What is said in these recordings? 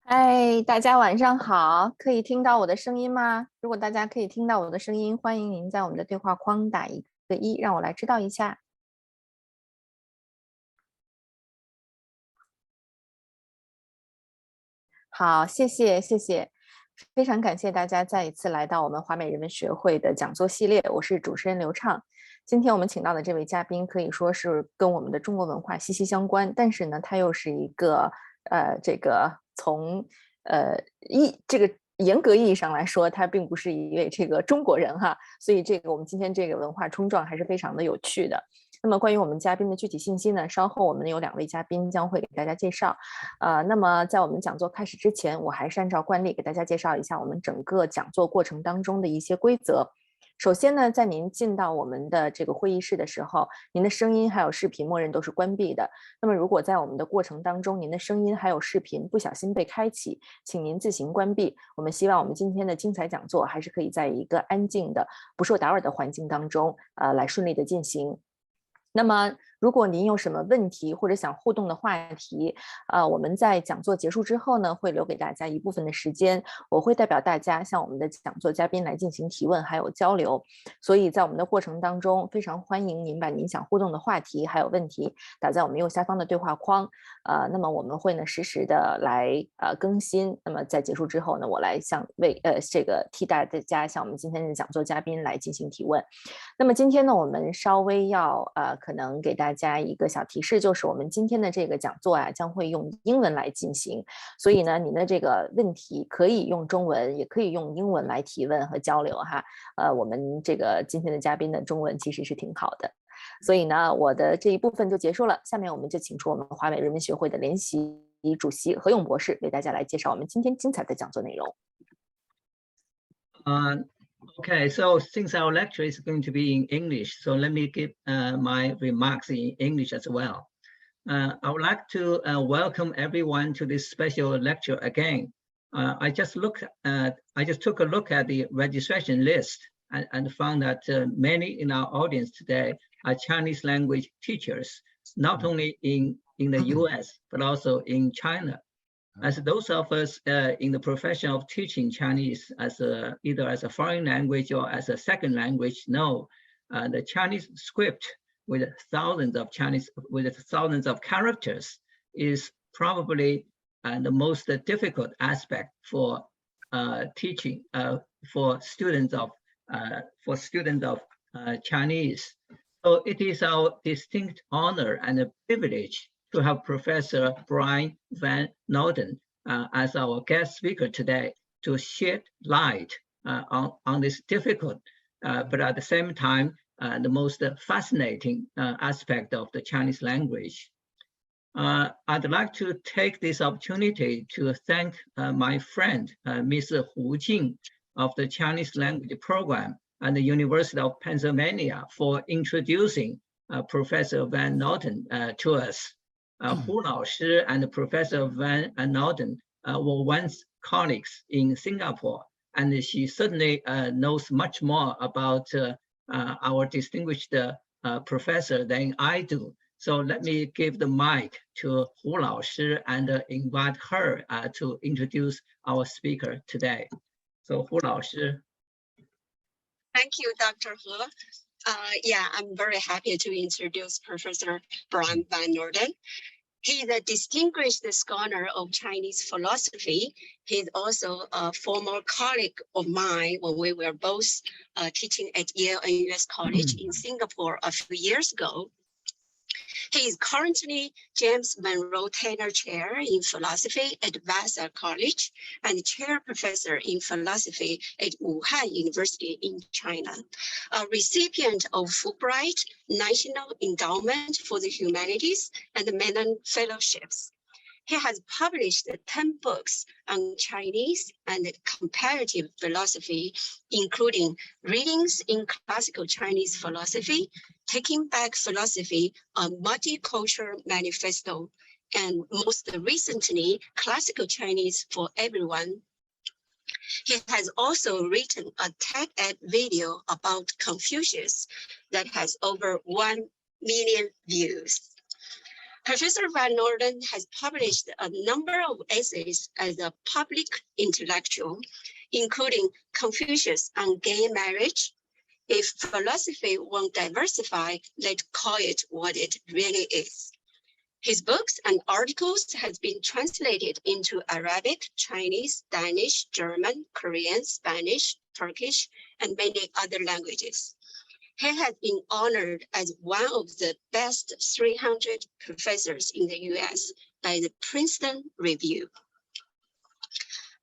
嗨，大家晚上好，可以听到我的声音吗？如果大家可以听到我的声音，欢迎您在我们的对话框打一个1，让我来知道一下。好，谢谢，谢谢，非常感谢大家再一次来到我们华美人文学会的讲座系列，我是主持人刘畅。今天我们请到的这位嘉宾可以说是跟我们的中国文化息息相关，但是呢，他又是一个这个从这个严格意义上来说，他并不是一位这个中国人哈，所以这个我们今天这个文化冲撞还是非常的有趣的。那么关于我们嘉宾的具体信息呢，稍后我们有2位嘉宾将会给大家介绍。那么在我们讲座开始之前，我还是按照惯例给大家介绍一下我们整个讲座过程当中的一些规则。首先呢，在您进到我们的这个会议室的时候，您的声音还有视频默认都是关闭的。那么如果在我们的过程当中，您的声音还有视频不小心被开启，请您自行关闭。我们希望我们今天的精彩讲座还是可以在一个安静的、不受打扰的环境当中，来顺利的进行。那么，如果您有什么问题或者想互动的话题，我们在讲座结束之后呢，会留给大家一部分的时间，我会代表大家向我们的讲座嘉宾来进行提问还有交流。所以在我们的过程当中，非常欢迎您把您想互动的话题还有问题打在我们右下方的对话框，那么我们会呢实时的来更新。那么在结束之后呢，我来这个替大家向我们今天的讲座嘉宾来进行提问。那么今天呢，我们稍微要可能给大家一个小提示，就是我们今天的这个讲座啊，将会用英文来进行，所以呢，您的这个问题可以用中文，也可以用英文来提问和交流哈。我们这个今天的嘉宾的中文其实是挺好的，所以呢，我的这一部分就结束了。下面我们就请出我们华美人文学会的联席主席何勇博士，为大家来介绍我们今天精彩的讲座内容。Okay, so since our lecture is going to be in English, so let me give my remarks in English as well. I would like to welcome everyone to this special lecture again. I just took a look at the registration list and found that many in our audience today are Chinese language teachers, not only in the US, but also in China. As those of us in the profession of teaching Chinese as either as a foreign language or as a second language know, the Chinese script with thousands of characters is probably the most difficult aspect for teaching for students of Chinese. So it is our distinct honor and a privilege to have Professor Brian Van Noten as our guest speaker today to shed light on this difficult, but at the same time, the most fascinating aspect of the Chinese language. I'd like to take this opportunity to thank my friend, Ms. Hu Jing of the Chinese language program at the University of Pennsylvania for introducing Professor Van Noten to us. Hu Laoshi and Professor Van Noten were once colleagues in Singapore, and she certainly knows much more about our distinguished professor than I do. So let me give the mic to Hu Laoshi and invite her to introduce our speaker today. So Hu Laoshi. Thank you, Dr. He. Yeah, I'm very happy to introduce Professor Brian Van Noten. He's a distinguished scholar of Chinese philosophy. He's also a former colleague of mine when we were both teaching at Yale and US College in Singapore a few years ago. He is currently James Monroe Taylor Chair in Philosophy at Vassar College and Chair Professor in Philosophy at Wuhan University in China, a recipient of Fulbright, National Endowment for the Humanities, and Mellon Fellowships. He has published 10 books on Chinese and comparative philosophy, including Readings in Classical Chinese Philosophy, Taking Back Philosophy, a Multicultural Manifesto, and most recently, Classical Chinese for Everyone. He has also written a TED video about Confucius that has over 1 million views. Professor Van Norden has published a number of essays as a public intellectual, including Confucius on Gay Marriage. If philosophy won't diversify, let's call it what it really is. His books and articles have been translated into Arabic, Chinese, Danish, German, Korean, Spanish, Turkish, and many other languages. He has been honored as one of the best 300 professors in the US by the Princeton Review.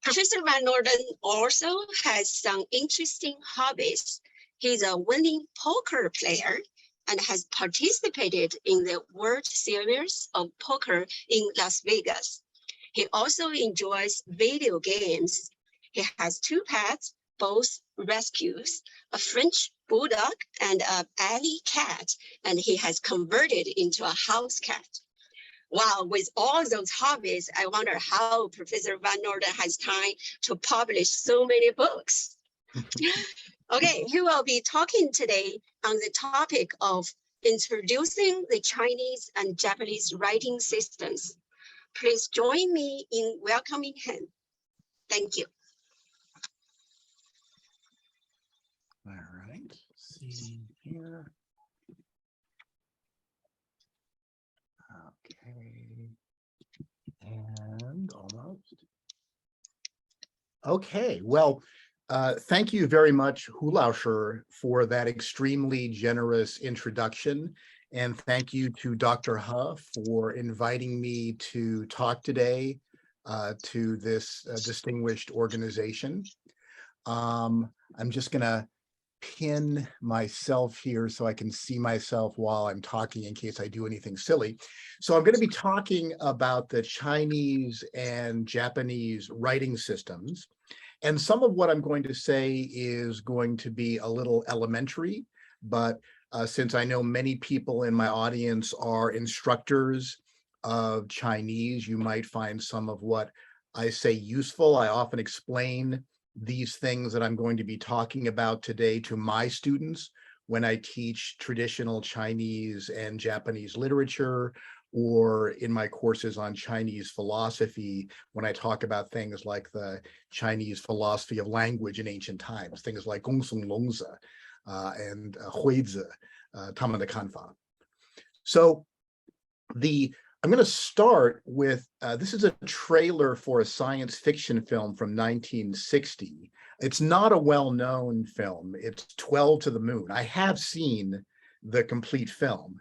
Professor Van Norden also has some interesting hobbies. He's a winning poker player and has participated in the World Series of Poker in Las Vegas. He also enjoys video games. He has 2 pets, both rescues, a French bulldog and an alley cat, and he has converted into a house cat. Wow, with all those hobbies, I wonder how Professor Van Norden has time to publish so many books. Okay, he will be talking today on the topic of introducing the Chinese and Japanese writing systems. Please join me in welcoming him. Thank you. All right, see here. Okay, and almost. Okay, well, thank you very much, Hulauscher, for that extremely generous introduction. And thank you to Dr. He for inviting me to talk today to this distinguished organization. I'm just gonna pin myself here so I can see myself while I'm talking in case I do anything silly. So I'm going to be talking about the Chinese and Japanese writing systems. And some of what I'm going to say is going to be a little elementary, but since I know many people in my audience are instructors of Chinese, you might find some of what I say useful. I often explain these things that I'm going to be talking about today to my students when I teach traditional Chinese and Japanese literature, or in my courses on Chinese philosophy, when I talk about things like the Chinese philosophy of language in ancient times, things like Gongsun Longzi and Huizi, Tama de Kanfa. So I'm going to start with, this is a trailer for a science fiction film from 1960. It's not a well-known film. It's 12 to the Moon. I have seen the complete film.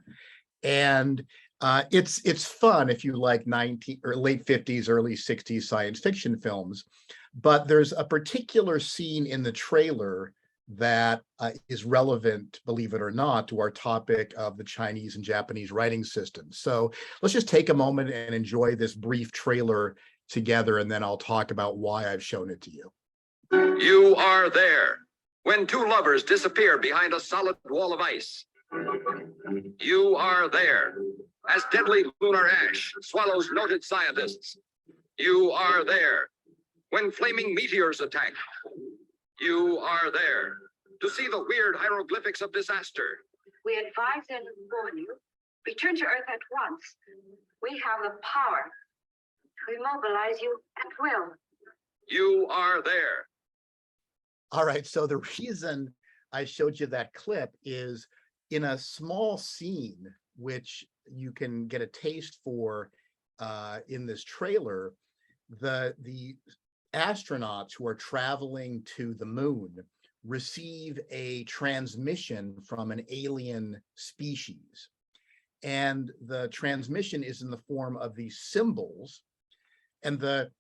And it's fun if you like late 50s, early 60s science fiction films. But there's a particular scene in the trailer that is relevant, believe it or not, to our topic of the Chinese and Japanese writing systems. So let's just take a moment and enjoy this brief trailer together, and then I'll talk about why I've shown it to you. You are there when 2 lovers disappear behind a solid wall of ice. You are there as deadly lunar ash swallows noted scientists. You are there when flaming meteors attack. You are there to see the weird hieroglyphics of disaster. We advise and warn you, return to Earth at once. We have the power to immobilize you at will. You are there. All right, so the reason I showed you that clip is in a small scene, which you can get a taste for in this trailer, the astronauts who are traveling to the moon receive a transmission from an alien species. And the transmission is in the form of these symbols. And the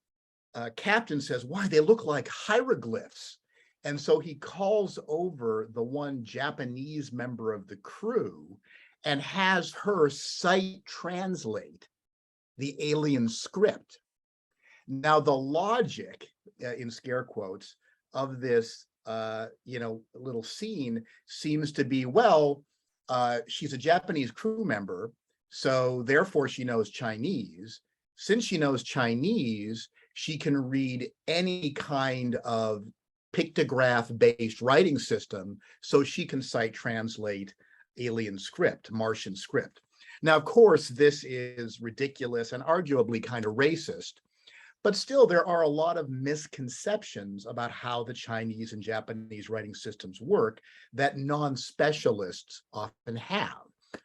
captain says, "Why, they look like hieroglyphs." And so he calls over the one Japanese member of the crew and has her sight translate the alien script. Now, the logic, in scare quotes, of this, little scene seems to be, well, she's a Japanese crew member, so therefore she knows Chinese. Since she knows Chinese, she can read any kind of pictograph-based writing system, so she can sight translate alien script, Martian script. Now, of course, this is ridiculous and arguably kind of racist, but still there are a lot of misconceptions about how the Chinese and Japanese writing systems work that non-specialists often have.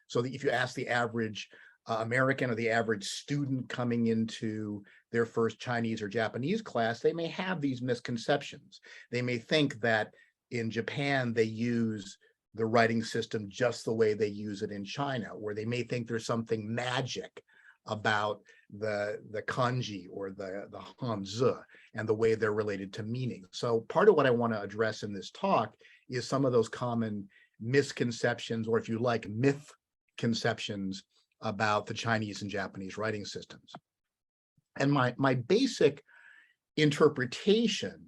So that if you ask the average American or the average student coming into their first Chinese or Japanese class, they may have these misconceptions. They may think that in Japan, they use the writing system just the way they use it in China, or they may think there's something magic about the kanji or the hanzi and the way they're related to meaning. So part of what I want to address in this talk is some of those common misconceptions, or if you like, myth conceptions about the Chinese and Japanese writing systems. And my basic interpretation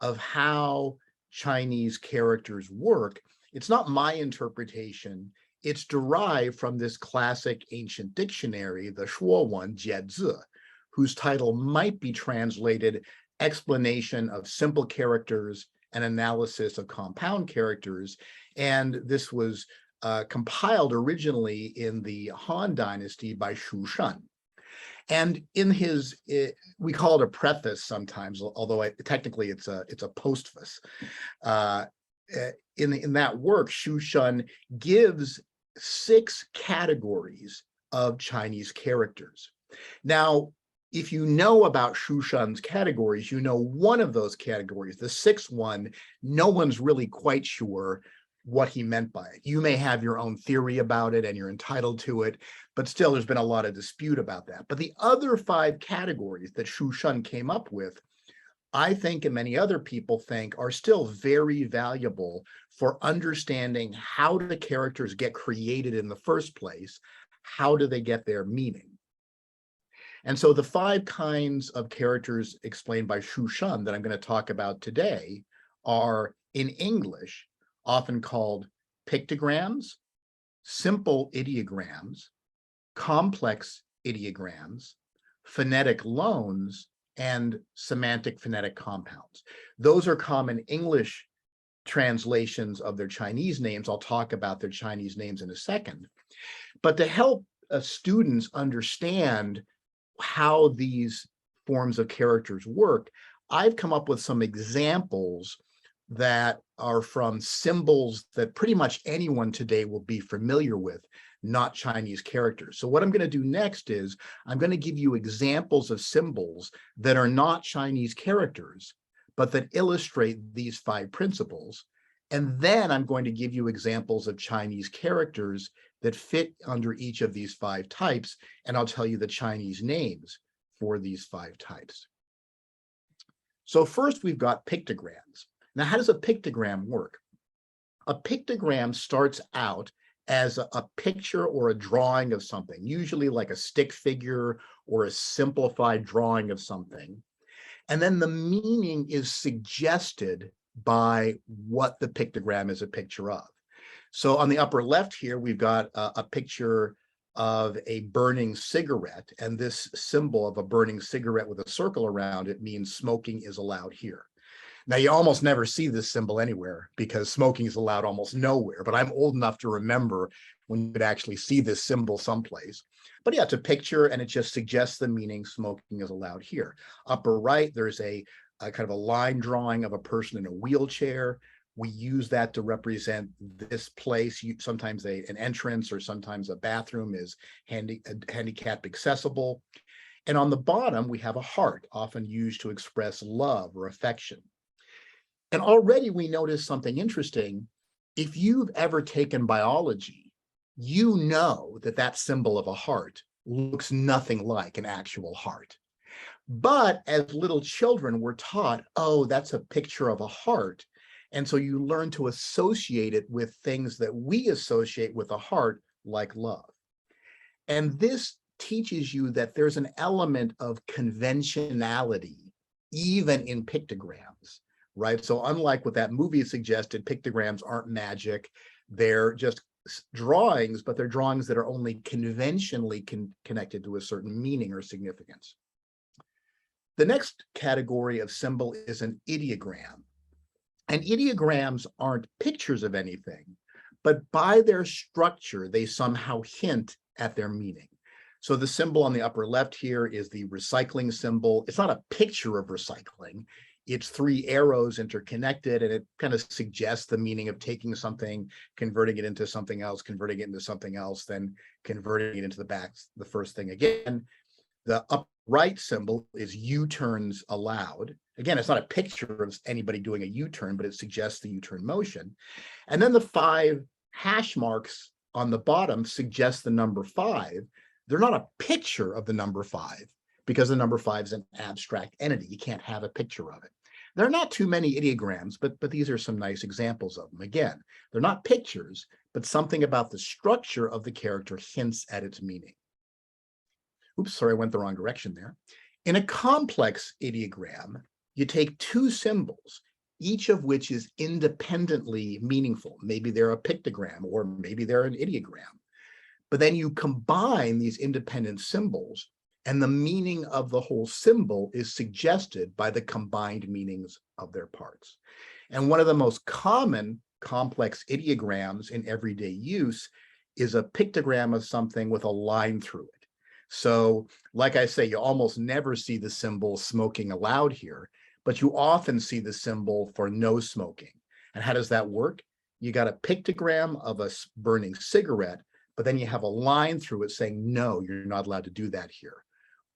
of how Chinese characters work, it's not my interpretation, it's derived from this classic ancient dictionary, the Shuowan Jiezi, whose title might be translated Explanation of Simple Characters and Analysis of Compound Characters. And this was compiled originally in the Han Dynasty by Shu Shan. And in his, we call it a preface sometimes, although technically it's a postface. In that work, Shu Shan gives 6 categories of Chinese characters. Now, if you know about Shu Shan's categories, you know one of those categories, the 6th one, no one's really quite sure what he meant by it. You may have your own theory about it and you're entitled to it, but still there's been a lot of dispute about that. But the other 5 categories that Shu Shan came up with, I think, and many other people think, are still very valuable for understanding how do the characters get created in the first place? How do they get their meaning? And so the 5 kinds of characters explained by Shu Shan that I'm going to talk about today are, in English, often called pictograms, simple ideograms, complex ideograms, phonetic loans, and semantic phonetic compounds. Those are common English translations of their Chinese names. I'll talk about their Chinese names in a second. But to help students understand how these forms of characters work, I've come up with some examples that are from symbols that pretty much anyone today will be familiar with, not Chinese characters. So what I'm going to do next is I'm going to give you examples of symbols that are not Chinese characters, but that illustrate these 5 principles. And then I'm going to give you examples of Chinese characters that fit under each of these 5 types, and I'll tell you the Chinese names for these 5 types. So first we've got pictograms. Now, how does a pictogram work? A pictogram starts out as a picture or a drawing of something, usually like a stick figure or a simplified drawing of something. And then the meaning is suggested by what the pictogram is a picture of. So on the upper left here, we've got a picture of a burning cigarette, and this symbol of a burning cigarette with a circle around it means smoking is allowed here. Now, you almost never see this symbol anywhere because smoking is allowed almost nowhere, but I'm old enough to remember when you could actually see this symbol someplace. But yeah, it's a picture and it just suggests the meaning smoking is allowed here. Upper right, there's a kind of a line drawing of a person in a wheelchair. We use that to represent this place. Sometimes an entrance or sometimes a bathroom is handicap accessible. And on the bottom, we have a heart, often used to express love or affection. And already we notice something interesting. If you've ever taken biology, you know that that symbol of a heart looks nothing like an actual heart. But as little children, we're taught, oh, that's a picture of a heart. And so you learn to associate it with things that we associate with a heart, like love. And this teaches you that there's an element of conventionality, even in pictograms. Right? So unlike what that movie suggested, pictograms aren't magic. They're just drawings, but they're drawings that are only conventionally connected to a certain meaning or significance. The next category of symbol is an ideogram. And ideograms aren't pictures of anything, but by their structure, they somehow hint at their meaning. So the symbol on the upper left here is the recycling symbol. It's not a picture of recycling. It's three arrows interconnected, and it kind of suggests the meaning of taking something, converting it into something else, converting it into something else, then converting it into the first thing again. The upper right symbol is U-turns allowed. Again, it's not a picture of anybody doing a U-turn, but it suggests the U-turn motion. And then the 5 hash marks on the bottom suggest the number 5. They're not a picture of the number 5 because the number 5 is an abstract entity. You can't have a picture of it. There are not too many ideograms, but these are some nice examples of them. Again, they're not pictures, but something about the structure of the character hints at its meaning. Oops, sorry, I went the wrong direction there. In a complex ideogram, you take 2 symbols, each of which is independently meaningful. Maybe they're a pictogram, or maybe they're an ideogram. But then you combine these independent symbols, and the meaning of the whole symbol is suggested by the combined meanings of their parts. And one of the most common complex ideograms in everyday use is a pictogram of something with a line through it. So, like I say, you almost never see the symbol smoking allowed here, but you often see the symbol for no smoking. And how does that work? You got a pictogram of a burning cigarette, but then you have a line through it saying, no, you're not allowed to do that here.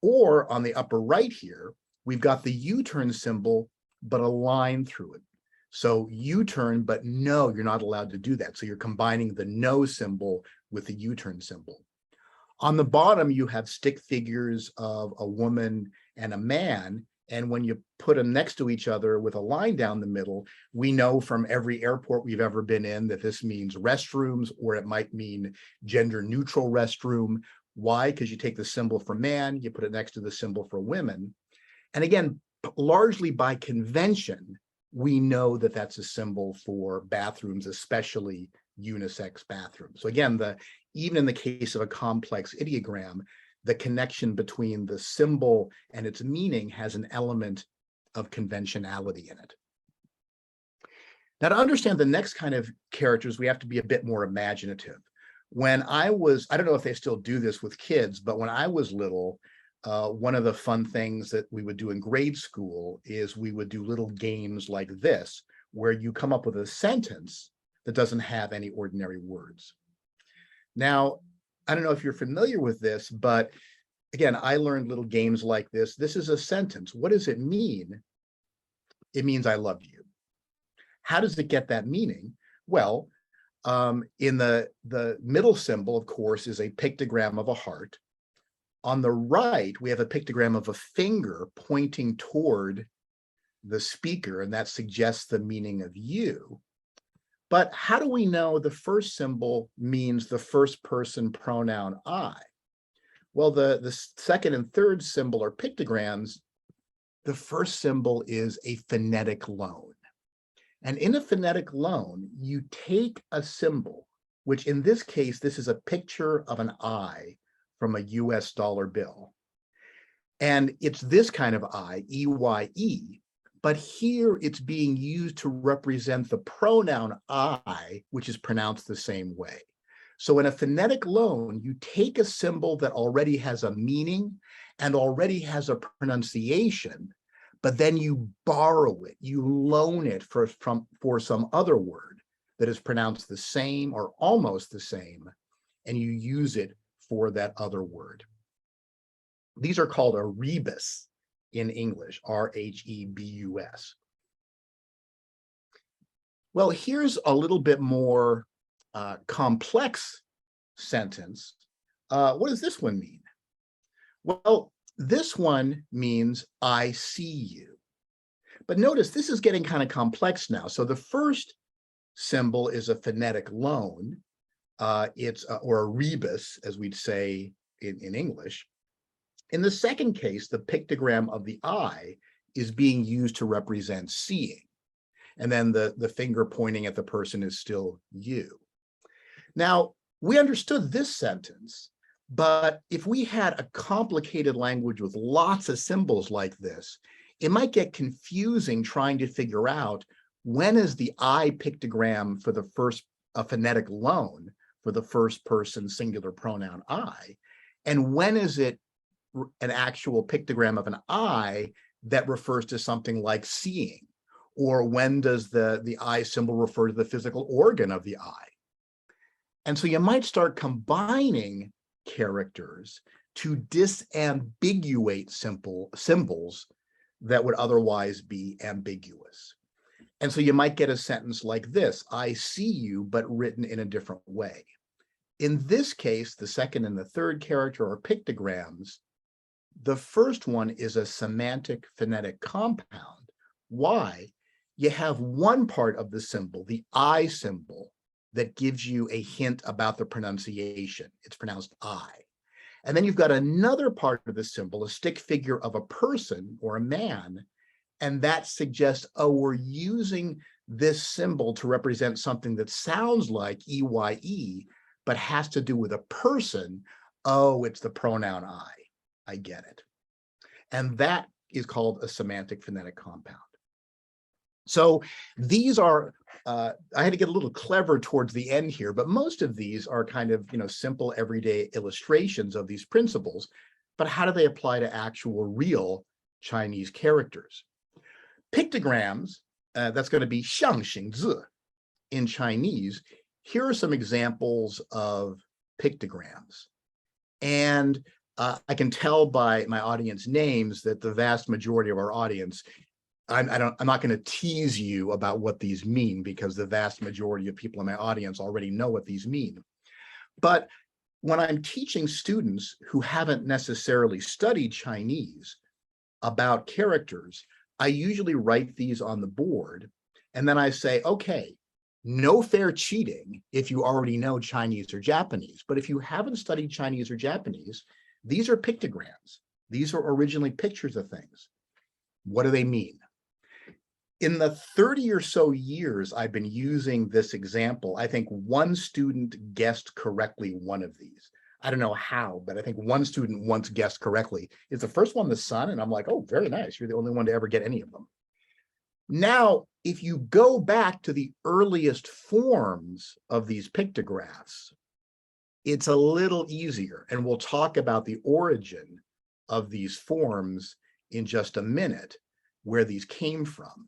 Or on the upper right here, we've got the U-turn symbol, but a line through it. So U-turn, but no, you're not allowed to do that. So you're combining the no symbol with the U-turn symbol. On the bottom, you have stick figures of a woman and a man. And when you put them next to each other with a line down the middle, we know from every airport we've ever been in that this means restrooms, or it might mean gender neutral restroom. Why? Because you take the symbol for man, you put it next to the symbol for women. And again, largely by convention, we know that that's a symbol for bathrooms, especially unisex bathrooms. So again, even in the case of a complex ideogram, the connection between the symbol and its meaning has an element of conventionality in it. Now, to understand the next kind of characters, we have to be a bit more imaginative. When I don't know if they still do this with kids, but when I was little, one of the fun things that we would do in grade school is we would do little games like this, where you come up with a sentence that doesn't have any ordinary words. Now, I don't know if you're familiar with this, but again, I learned little games like this. This is a sentence. What does it mean? It means I love you. How does it get that meaning? Well, in the middle symbol, of course, is a pictogram of a heart. On the right, we have a pictogram of a finger pointing toward the speaker, and that suggests the meaning of you. But how do we know the first symbol means the first person pronoun I? Well, the second and third symbol are pictograms. The first symbol is a phonetic loan. And in a phonetic loan, you take a symbol, which in this case, this is a picture of an I from a US dollar bill. And it's this kind of I, E-Y-E, but here it's being used to represent the pronoun I, which is pronounced the same way. So in a phonetic loan, you take a symbol that already has a meaning and already has a pronunciation, but then you borrow it, you loan it for some other word that is pronounced the same or almost the same, and you use it for that other word. These are called a rebus in English, R-H-E-B-U-S. Well, here's a little bit more complex sentence. What does this one mean? Well, this one means I see you. But notice this is getting kind of complex now. So the first symbol is a phonetic loan. Or a rebus, as we'd say in English. In the second case, the pictogram of the I is being used to represent seeing. And then the finger pointing at the person is still you. Now, we understood this sentence, but if we had a complicated language with lots of symbols like this, it might get confusing trying to figure out when is the I pictogram for the first phonetic loan for the first person singular pronoun I? And when is it an actual pictogram of an eye that refers to something like seeing? Or when does the eye symbol refer to the physical organ of the eye? And so you might start combining characters to disambiguate symbols that would otherwise be ambiguous. And so you might get a sentence like this: I see you, but written in a different way. In this case, the second and the third character are pictograms. The first one is a semantic phonetic compound. Why? You have one part of the symbol, the I symbol, that gives you a hint about the pronunciation. It's pronounced I. And then you've got another part of the symbol, a stick figure of a person or a man, and that suggests, oh, we're using this symbol to represent something that sounds like EYE, but has to do with a person. Oh, it's the pronoun I. I get it. And that is called a semantic phonetic compound. So these are, I had to get a little clever towards the end here, but most of these are kind of, simple everyday illustrations of these principles. But how do they apply to actual real Chinese characters? Pictograms, that's going to be 象形字 in Chinese. Here are some examples of pictograms. And I can tell by my audience names that the vast majority of our audience, I'm not going to tease you about what these mean, because the vast majority of people in my audience already know what these mean. But when I'm teaching students who haven't necessarily studied Chinese about characters, I usually write these on the board, and then I say, okay, no fair cheating if you already know Chinese or Japanese. But if you haven't studied Chinese or Japanese, these are pictograms. These are originally pictures of things. What do they mean? In the 30 or so years I've been using this example, I think one student guessed correctly one of these. I don't know how, but I think one student once guessed correctly. Is the first one the sun? And I'm like, oh, very nice. You're the only one to ever get any of them. Now, if you go back to the earliest forms of these pictographs, it's a little easier. And we'll talk about the origin of these forms in just a minute, where these came from.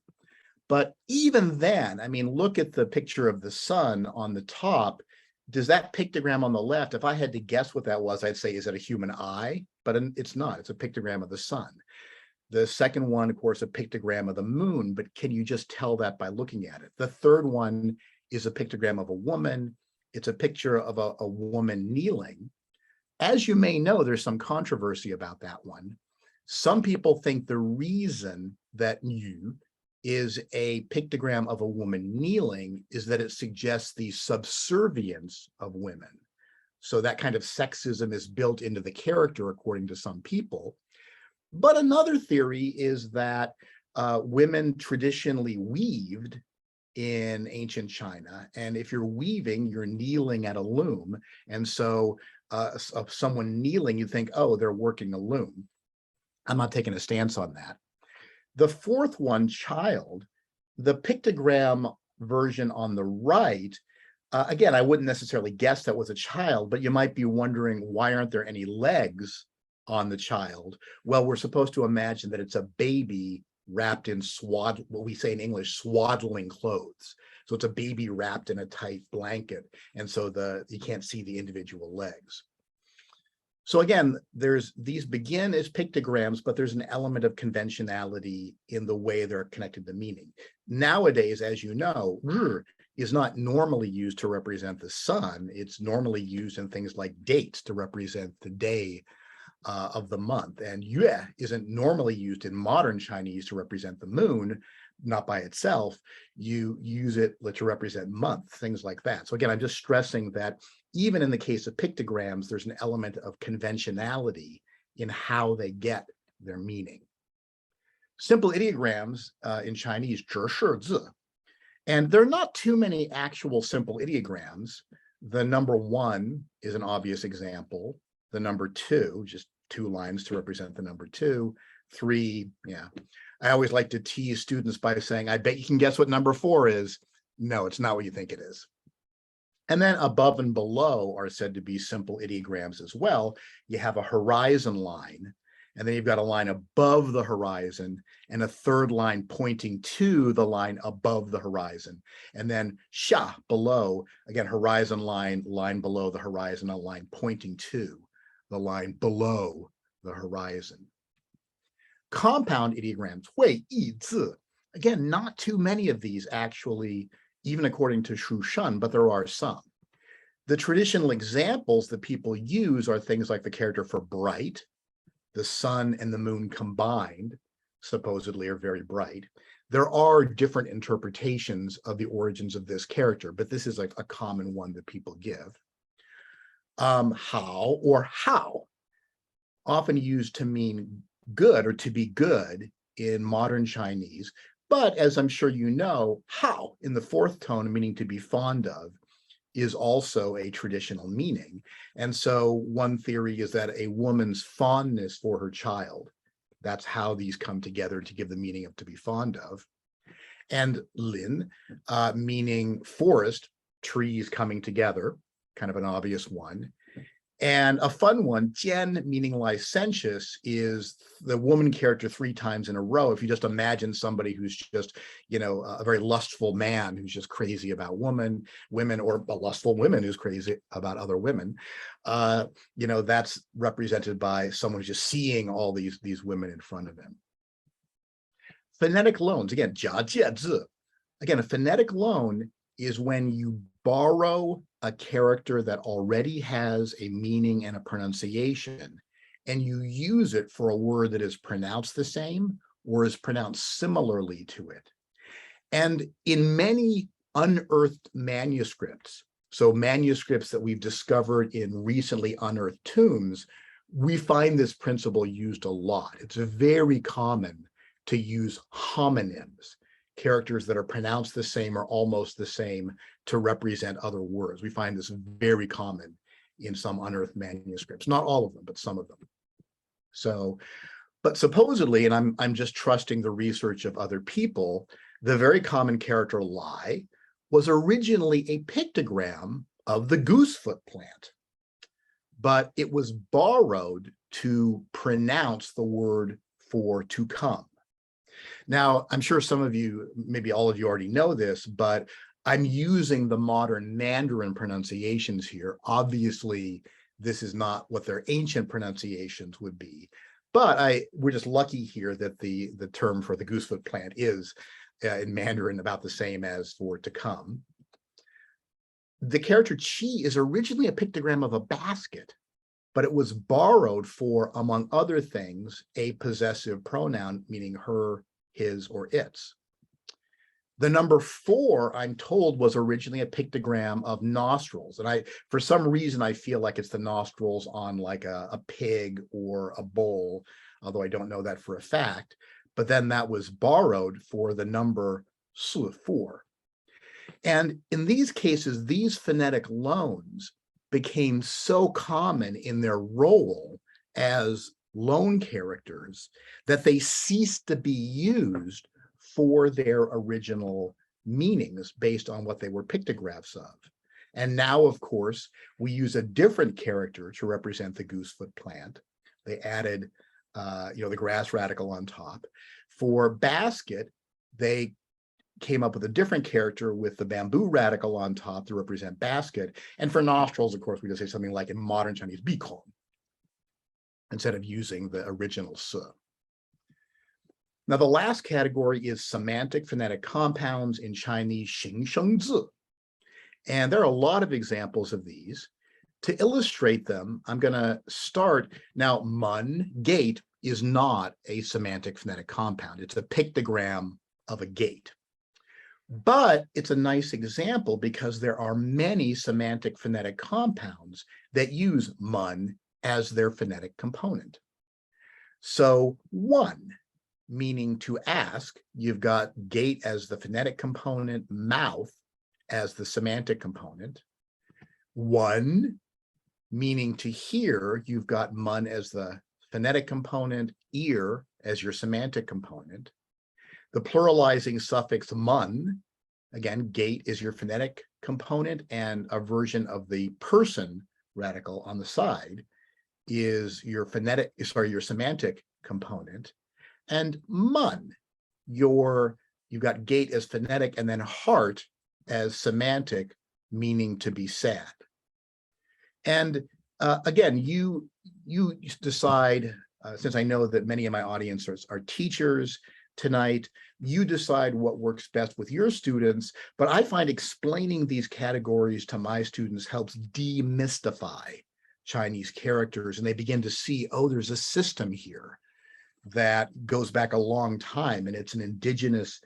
But even then, I mean, look at the picture of the sun on the top. Does that pictogram on the left, if I had to guess what that was, I'd say, is it a human eye? But it's not. It's a pictogram of the sun. The second one, of course, a pictogram of the moon, but can you just tell that by looking at it? The third one is a pictogram of a woman. It's a picture of a woman kneeling. As you may know, there's some controversy about that one. Some people think the reason that Yu is a pictogram of a woman kneeling is that it suggests the subservience of women. So that kind of sexism is built into the character, according to some people. But another theory is that women traditionally weaved in ancient China. And if you're weaving, you're kneeling at a loom. And so of someone kneeling, you think, oh, they're working a loom. I'm not taking a stance on that. The fourth one, child, the pictogram version on the right, again, I wouldn't necessarily guess that was a child, but you might be wondering, why aren't there any legs on the child? Well, we're supposed to imagine that it's a baby wrapped in what we say in English, swaddling clothes. So it's a baby wrapped in a tight blanket. And so you can't see the individual legs. So again, these begin as pictograms, but there's an element of conventionality in the way they're connected to meaning. Nowadays, as you know, is not normally used to represent the sun. It's normally used in things like dates to represent the day of the month. And yue isn't normally used in modern Chinese to represent the moon, not by itself. You use it to represent month, things like that. So again, I'm just stressing that even in the case of pictograms, there's an element of conventionality in how they get their meaning. Simple ideograms in Chinese, 直式字. And there are not too many actual simple ideograms. The number 1 is an obvious example. The number 2, just 2 lines to represent the number 2. 3, yeah. I always like to tease students by saying, I bet you can guess what number 4 is. No, it's not what you think it is. And then above and below are said to be simple ideograms as well. You have a horizon line, and then you've got a line above the horizon and a third line pointing to the line above the horizon. And then sha, below, again, horizon line, line below the horizon, a line pointing to the line below the horizon. Compound ideograms, hui, yi, zi. Again, not too many of these actually, even according to Shu Shan, but there are some. The traditional examples that people use are things like the character for bright, the sun and the moon combined, supposedly are very bright. There are different interpretations of the origins of this character, but this is like a common one that people give. Hao or how, often used to mean good or to be good in modern Chinese, but as I'm sure you know, how in the fourth tone, meaning to be fond of, is also a traditional meaning. And so one theory is that a woman's fondness for her child, that's how these come together to give the meaning of to be fond of. And lin, meaning forest, trees coming together, kind of an obvious one. And a fun one, jian, meaning licentious, is the woman character 3 times in a row. If you just imagine somebody who's just, you know, a very lustful man who's just crazy about women, or a lustful woman who's crazy about other women, you know, that's represented by someone who's just seeing all these women in front of him. Phonetic loans, again, jia jie zi. Again, a phonetic loan is when you borrow a character that already has a meaning and a pronunciation, and you use it for a word that is pronounced the same or is pronounced similarly to it. And in many unearthed manuscripts, so manuscripts that we've discovered in recently unearthed tombs, we find this principle used a lot. It's very common to use homonyms, characters that are pronounced the same or almost the same, to represent other words. We find this very common in some unearthed manuscripts, not all of them, but some of them. So, but supposedly, and I'm just trusting the research of other people, the very common character lai was originally a pictogram of the goosefoot plant, but it was borrowed to pronounce the word for to come. Now, I'm sure some of you, maybe all of you already know this, but I'm using the modern Mandarin pronunciations here. Obviously, this is not what their ancient pronunciations would be, but we're just lucky here that the term for the goosefoot plant is in Mandarin about the same as for to come. The character qi is originally a pictogram of a basket, but it was borrowed for, among other things, a possessive pronoun, meaning her, his, or its. The number 4, I'm told, was originally a pictogram of nostrils. And for some reason, I feel like it's the nostrils on like a pig or a bull, although I don't know that for a fact. But then that was borrowed for the number 4. And in these cases, these phonetic loans became so common in their role as loan characters that they ceased to be used for their original meanings based on what they were pictographs of. And now, of course, we use a different character to represent the goosefoot plant. They added, the grass radical on top. For basket, they came up with a different character with the bamboo radical on top to represent basket. And for nostrils, of course, we just say something like in modern Chinese, bikong, instead of using the original se. Now, the last category is semantic phonetic compounds in Chinese, xing sheng zi. And there are a lot of examples of these. To illustrate them, I'm going to start. Now, mun, gate, is not a semantic phonetic compound. It's a pictogram of a gate. But it's a nice example because there are many semantic phonetic compounds that use mun as their phonetic component. So one, meaning to ask, you've got gate as the phonetic component, mouth as the semantic component. One, meaning to hear, you've got mun as the phonetic component, ear as your semantic component. The pluralizing suffix mun, Again, gate is your phonetic component, and a version of the person radical on the side is your your semantic component. And mun, you've got gate as phonetic, and then heart as semantic, meaning to be sad. And again, you decide, since I know that many of my audience are teachers tonight, you decide what works best with your students, but I find explaining these categories to my students helps demystify Chinese characters, and they begin to see, oh, there's a system here that goes back a long time, and it's an indigenous,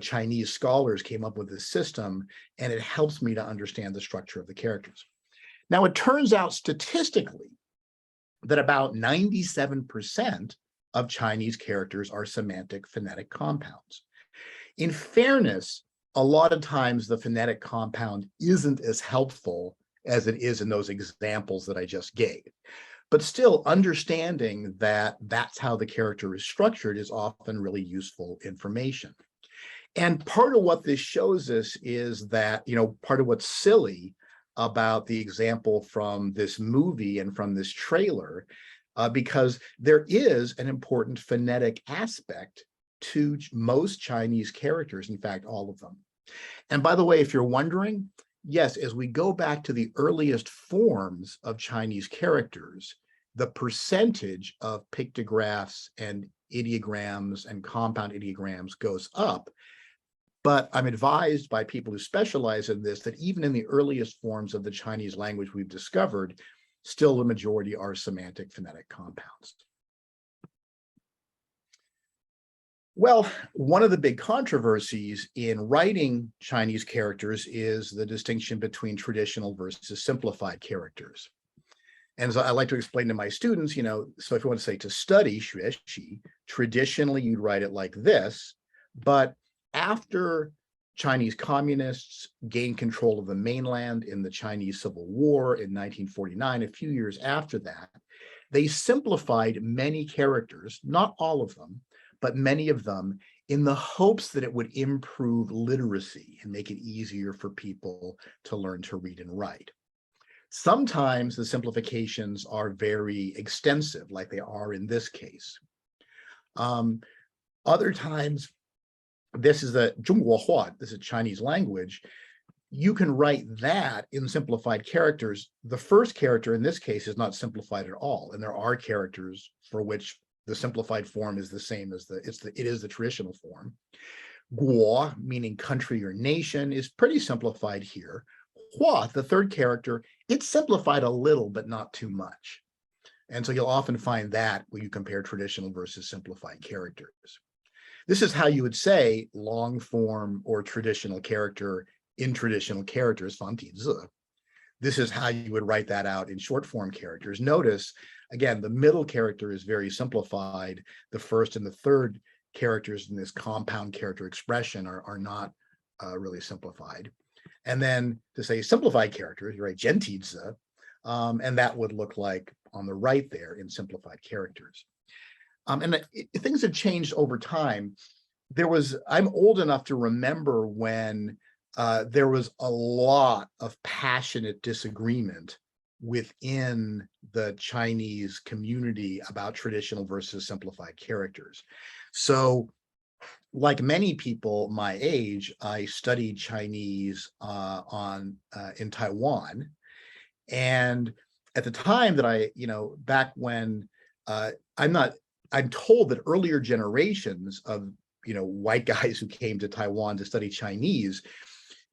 Chinese scholars came up with this system, and it helps me to understand the structure of the characters. Now, it turns out statistically that about 97% of Chinese characters are semantic phonetic compounds. In fairness, a lot of times the phonetic compound isn't as helpful as it is in those examples that I just gave. But still, understanding that that's how the character is structured is often really useful information. And part of what this shows us is that, part of what's silly about the example from this movie and from this trailer, because there is an important phonetic aspect to most Chinese characters, in fact, all of them. And by the way, if you're wondering, yes, as we go back to the earliest forms of Chinese characters, the percentage of pictographs and ideograms and compound ideograms goes up. But I'm advised by people who specialize in this that even in the earliest forms of the Chinese language we've discovered, still the majority are semantic phonetic compounds. Well, one of the big controversies in writing Chinese characters is the distinction between traditional versus simplified characters. And so I like to explain to my students, so if you want to say to study, 学习, traditionally you'd write it like this, but after Chinese communists gained control of the mainland in the Chinese Civil War in 1949, a few years after that, they simplified many characters, not all of them, but many of them, in the hopes that it would improve literacy and make it easier for people to learn to read and write. Sometimes the simplifications are very extensive, like they are in this case. Other times, this is a 中国话, this is Chinese language. You can write that in simplified characters. The first character in this case is not simplified at all, and there are characters for which the simplified form is the same as it is the traditional form. 国, meaning country or nation, is pretty simplified here. 话, the third character, it's simplified a little, but not too much. And so you'll often find that when you compare traditional versus simplified characters. This is how you would say long form or traditional character in traditional characters, 繁体字. This is how you would write that out in short form characters. Notice, again, the middle character is very simplified. The first and the third characters in this compound character expression are not really simplified. And then to say simplified characters, you write 简体字, and that would look like on the right there in simplified characters. Things have changed over time. I'm old enough to remember when there was a lot of passionate disagreement within the Chinese community about traditional versus simplified characters. So, like many people my age, I studied Chinese in Taiwan. And at the time that back when I'm told that earlier generations of, white guys who came to Taiwan to study Chinese,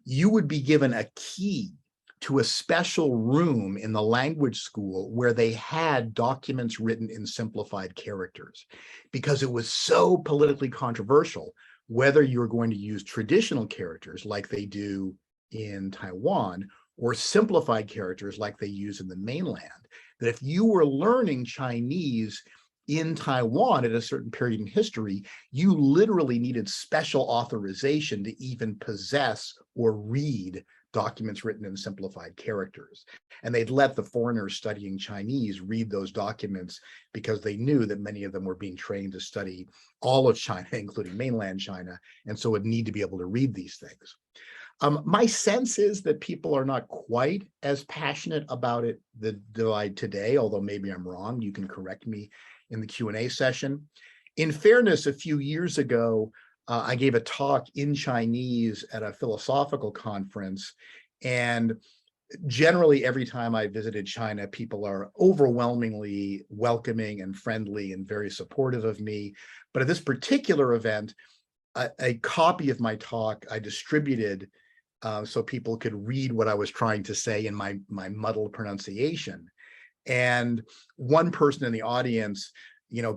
you would be given a key to a special room in the language school where they had documents written in simplified characters, because it was so politically controversial whether you were going to use traditional characters like they do in Taiwan or simplified characters like they use in the mainland, that if you were learning Chinese in Taiwan at a certain period in history, you literally needed special authorization to even possess or read documents written in simplified characters. And they'd let the foreigners studying Chinese read those documents because they knew that many of them were being trained to study all of China, including mainland China, and so would need to be able to read these things. My sense is that people are not quite as passionate about it than I today, although maybe I'm wrong. You can correct me in the Q&A session. In fairness, a few years ago, I gave a talk in Chinese at a philosophical conference, and generally every time I visited China, people are overwhelmingly welcoming and friendly and very supportive of me. But at this particular event, a copy of my talk I distributed so people could read what I was trying to say in my muddled pronunciation. And one person in the audience,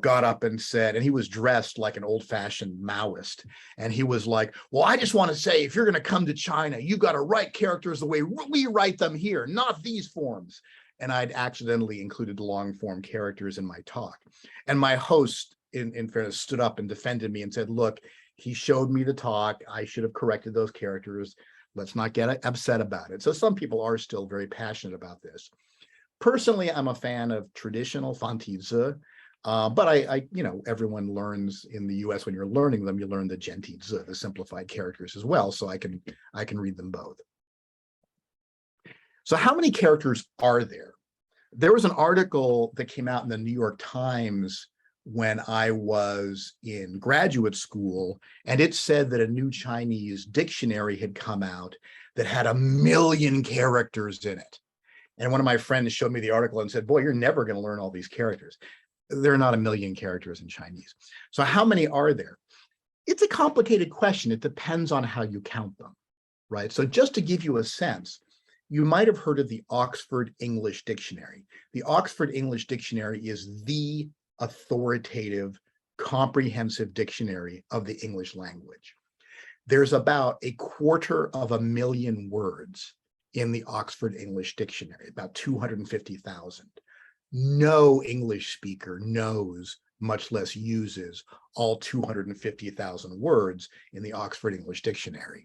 got up and said, and he was dressed like an old-fashioned Maoist, and he was like, well, I just want to say, if you're going to come to China, you've got to write characters the way we write them here, not these forms. And I'd accidentally included long form characters in my talk. And my host, in fairness, stood up and defended me and said, look, he showed me the talk. I should have corrected those characters. Let's not get upset about it. So some people are still very passionate about this. Personally, I'm a fan of traditional fantizi, but I everyone learns in the US when you're learning them, you learn the gentizi, the simplified characters as well. So I can read them both. So how many characters are there? There was an article that came out in the New York Times when I was in graduate school, and it said that a new Chinese dictionary had come out that had 1 million characters in it. And one of my friends showed me the article and said, boy, you're never going to learn all these characters. There are not 1 million characters in Chinese. So how many are there? It's a complicated question. It depends on how you count them, right? So just to give you a sense, you might have heard of the Oxford English Dictionary. The Oxford English Dictionary is the authoritative, comprehensive dictionary of the English language. There's about 250,000 words in the Oxford English Dictionary, about 250,000. No English speaker knows, much less uses, all 250,000 words in the Oxford English Dictionary.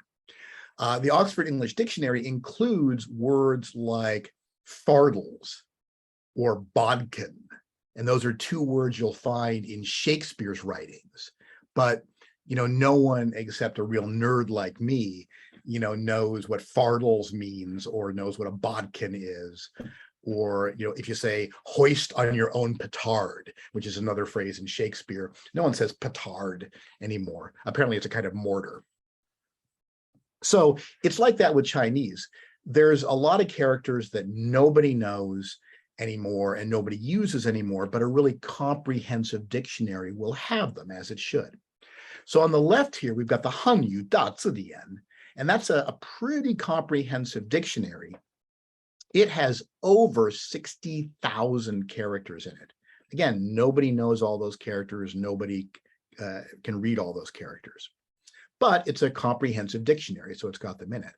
The Oxford English Dictionary includes words like fardels or bodkin. And those are two words you'll find in Shakespeare's writings. But, no one except a real nerd like me, knows what fardels means or knows what a bodkin is. Or, if you say hoist on your own petard, which is another phrase in Shakespeare, no one says petard anymore. Apparently it's a kind of mortar. So it's like that with Chinese. There's a lot of characters that nobody knows anymore and nobody uses anymore, but a really comprehensive dictionary will have them, as it should. So on the left here, we've got the Hanyu Dazhidian, and that's a pretty comprehensive dictionary. It has over 60,000 characters in it. Again, nobody knows all those characters. Nobody can read all those characters, but it's a comprehensive dictionary, so it's got them in it.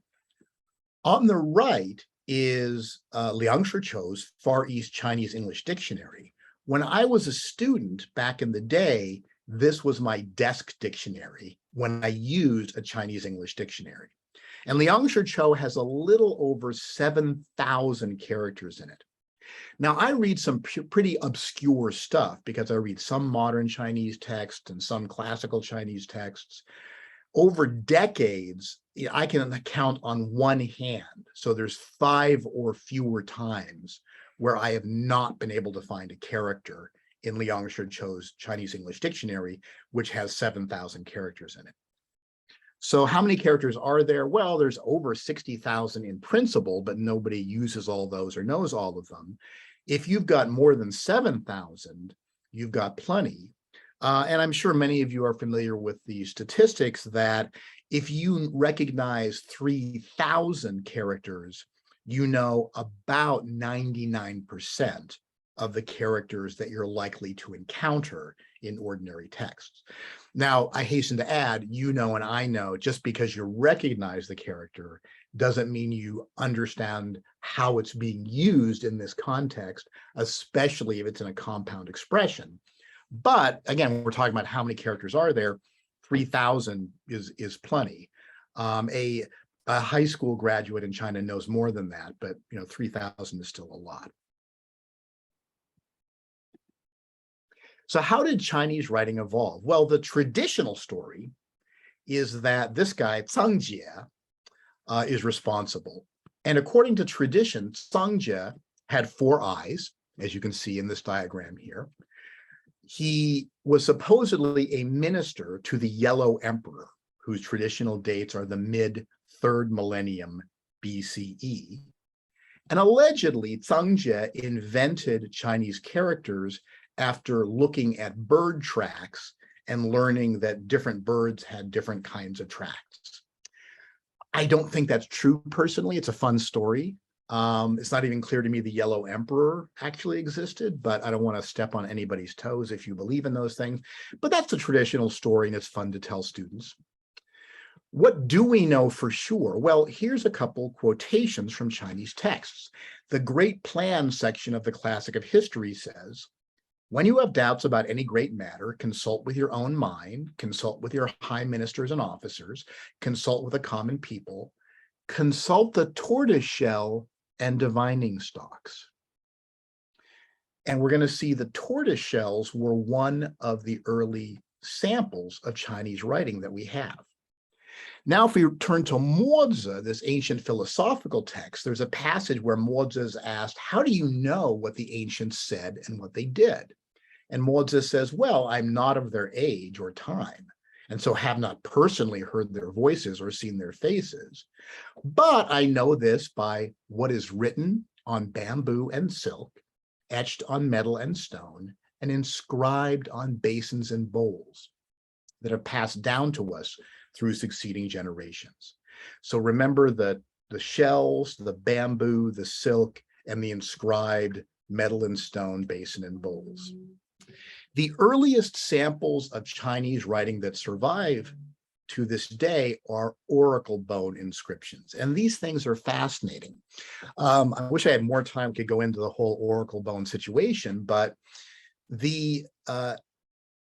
On the right is Liang Shichou's Far East Chinese English Dictionary. When I was a student back in the day, this was my desk dictionary when I used a Chinese English dictionary. And Liang Shichou has a little over 7,000 characters in it. Now, I read some pretty obscure stuff because I read some modern Chinese texts and some classical Chinese texts. Over decades, I can count on one hand. So there's 5 or fewer times where I have not been able to find a character in Liang Shichou's Chinese English Dictionary, which has 7,000 characters in it. So how many characters are there? Well, there's over 60,000 in principle, but nobody uses all those or knows all of them. If you've got more than 7,000, you've got plenty. And I'm sure many of you are familiar with the statistics that if you recognize 3,000 characters, you know about 99% of the characters that you're likely to encounter in ordinary texts. Now, I hasten to add, and I know, just because you recognize the character doesn't mean you understand how it's being used in this context, especially if it's in a compound expression. But again, we're talking about how many characters are there. 3,000 is plenty. A A high school graduate in China knows more than that, but 3,000 is still a lot. So how did Chinese writing evolve? Well, the traditional story is that this guy, Zhang Jie, is responsible. And according to tradition, Zhang Jie had 4 eyes, as you can see in this diagram here. He was supposedly a minister to the Yellow Emperor, whose traditional dates are the mid-3rd millennium BCE. And allegedly, Zhang Jie invented Chinese characters after looking at bird tracks and learning that different birds had different kinds of tracks. I don't think that's true personally. It's a fun story. It's not even clear to me the Yellow Emperor actually existed, but I don't want to step on anybody's toes if you believe in those things. But that's a traditional story, and it's fun to tell students. What do we know for sure? Well, here's a couple quotations from Chinese texts. The Great Plan section of the Classic of History says, "When you have doubts about any great matter, consult with your own mind, consult with your high ministers and officers, consult with the common people, consult the tortoiseshell and divining stalks." And we're going to see the tortoiseshells were one of the early samples of Chinese writing that we have. Now, if we turn to Mozi, this ancient philosophical text, there's a passage where Mozi is asked, how do you know what the ancients said and what they did? And Mozi says, well, I'm not of their age or time, and so have not personally heard their voices or seen their faces. But I know this by what is written on bamboo and silk, etched on metal and stone, and inscribed on basins and bowls that have passed down to us through succeeding generations. So remember that the shells, the bamboo, the silk, and the inscribed metal and stone basin and bowls. The earliest samples of Chinese writing that survive to this day are oracle bone inscriptions. And these things are fascinating. I wish I had more time to go into the whole oracle bone situation, but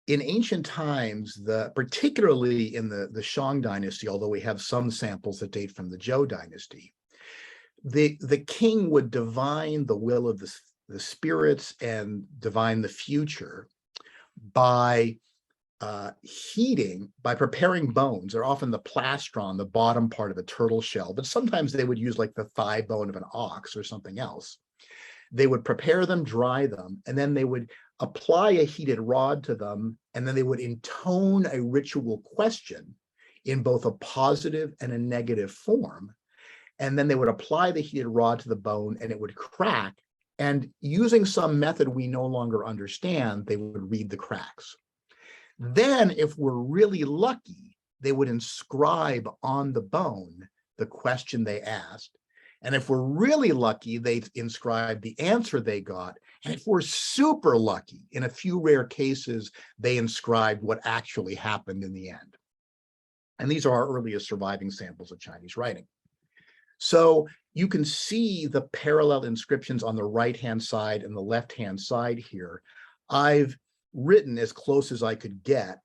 in ancient times, particularly in the Shang dynasty, although we have some samples that date from the Zhou dynasty, the king would divine the will of the spirits and divine the future by preparing bones. They're often the plastron, the bottom part of a turtle shell, but sometimes they would use like the thigh bone of an ox or something else. They would prepare them, dry them, and then they would apply a heated rod to them, and then they would intone a ritual question in both a positive and a negative form. And then they would apply the heated rod to the bone, and it would crack. And using some method we no longer understand, they would read the cracks. Then, if we're really lucky, they would inscribe on the bone the question they asked. And if we're really lucky, they'd inscribe the answer they got. And if we're super lucky, in a few rare cases, they inscribed what actually happened in the end. And these are our earliest surviving samples of Chinese writing. So you can see the parallel inscriptions on the right-hand side and the left-hand side here. I've written as close as I could get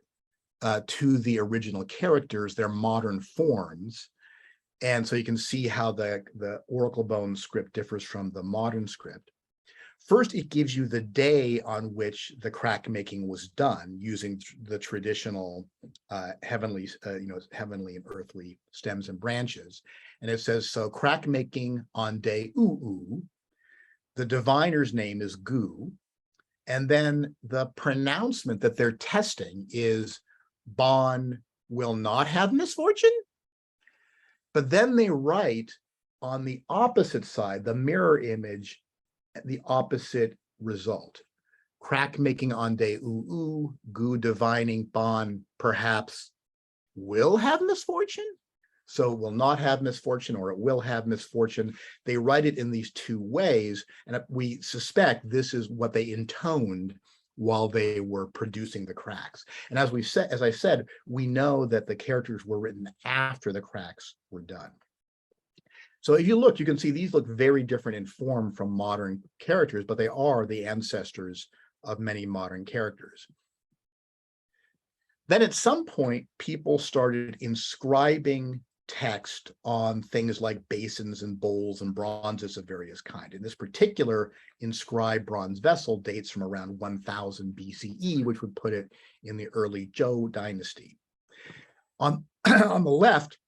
to the original characters, their modern forms. And so you can see how the oracle bone script differs from the modern script. First, it gives you the day on which the crack making was done using the traditional heavenly and earthly stems and branches. And it says, so crack making on day Uu, the diviner's name is Gu. And then the pronouncement that they're testing is Bon will not have misfortune. But then they write on the opposite side, the mirror image, the opposite result. Crack making on day Uu, Gu divining Bon perhaps will have misfortune. So it will not have misfortune, or it will have misfortune. They write it in these two ways, and we suspect this is what they intoned while they were producing the cracks. And as I said, we know that the characters were written after the cracks were done. So if you look, you can see these look very different in form from modern characters, but they are the ancestors of many modern characters. Then at some point, people started inscribing text on things like basins and bowls and bronzes of various kind. And this particular inscribed bronze vessel dates from around 1000 BCE, which would put it in the early Zhou dynasty. On, on the left,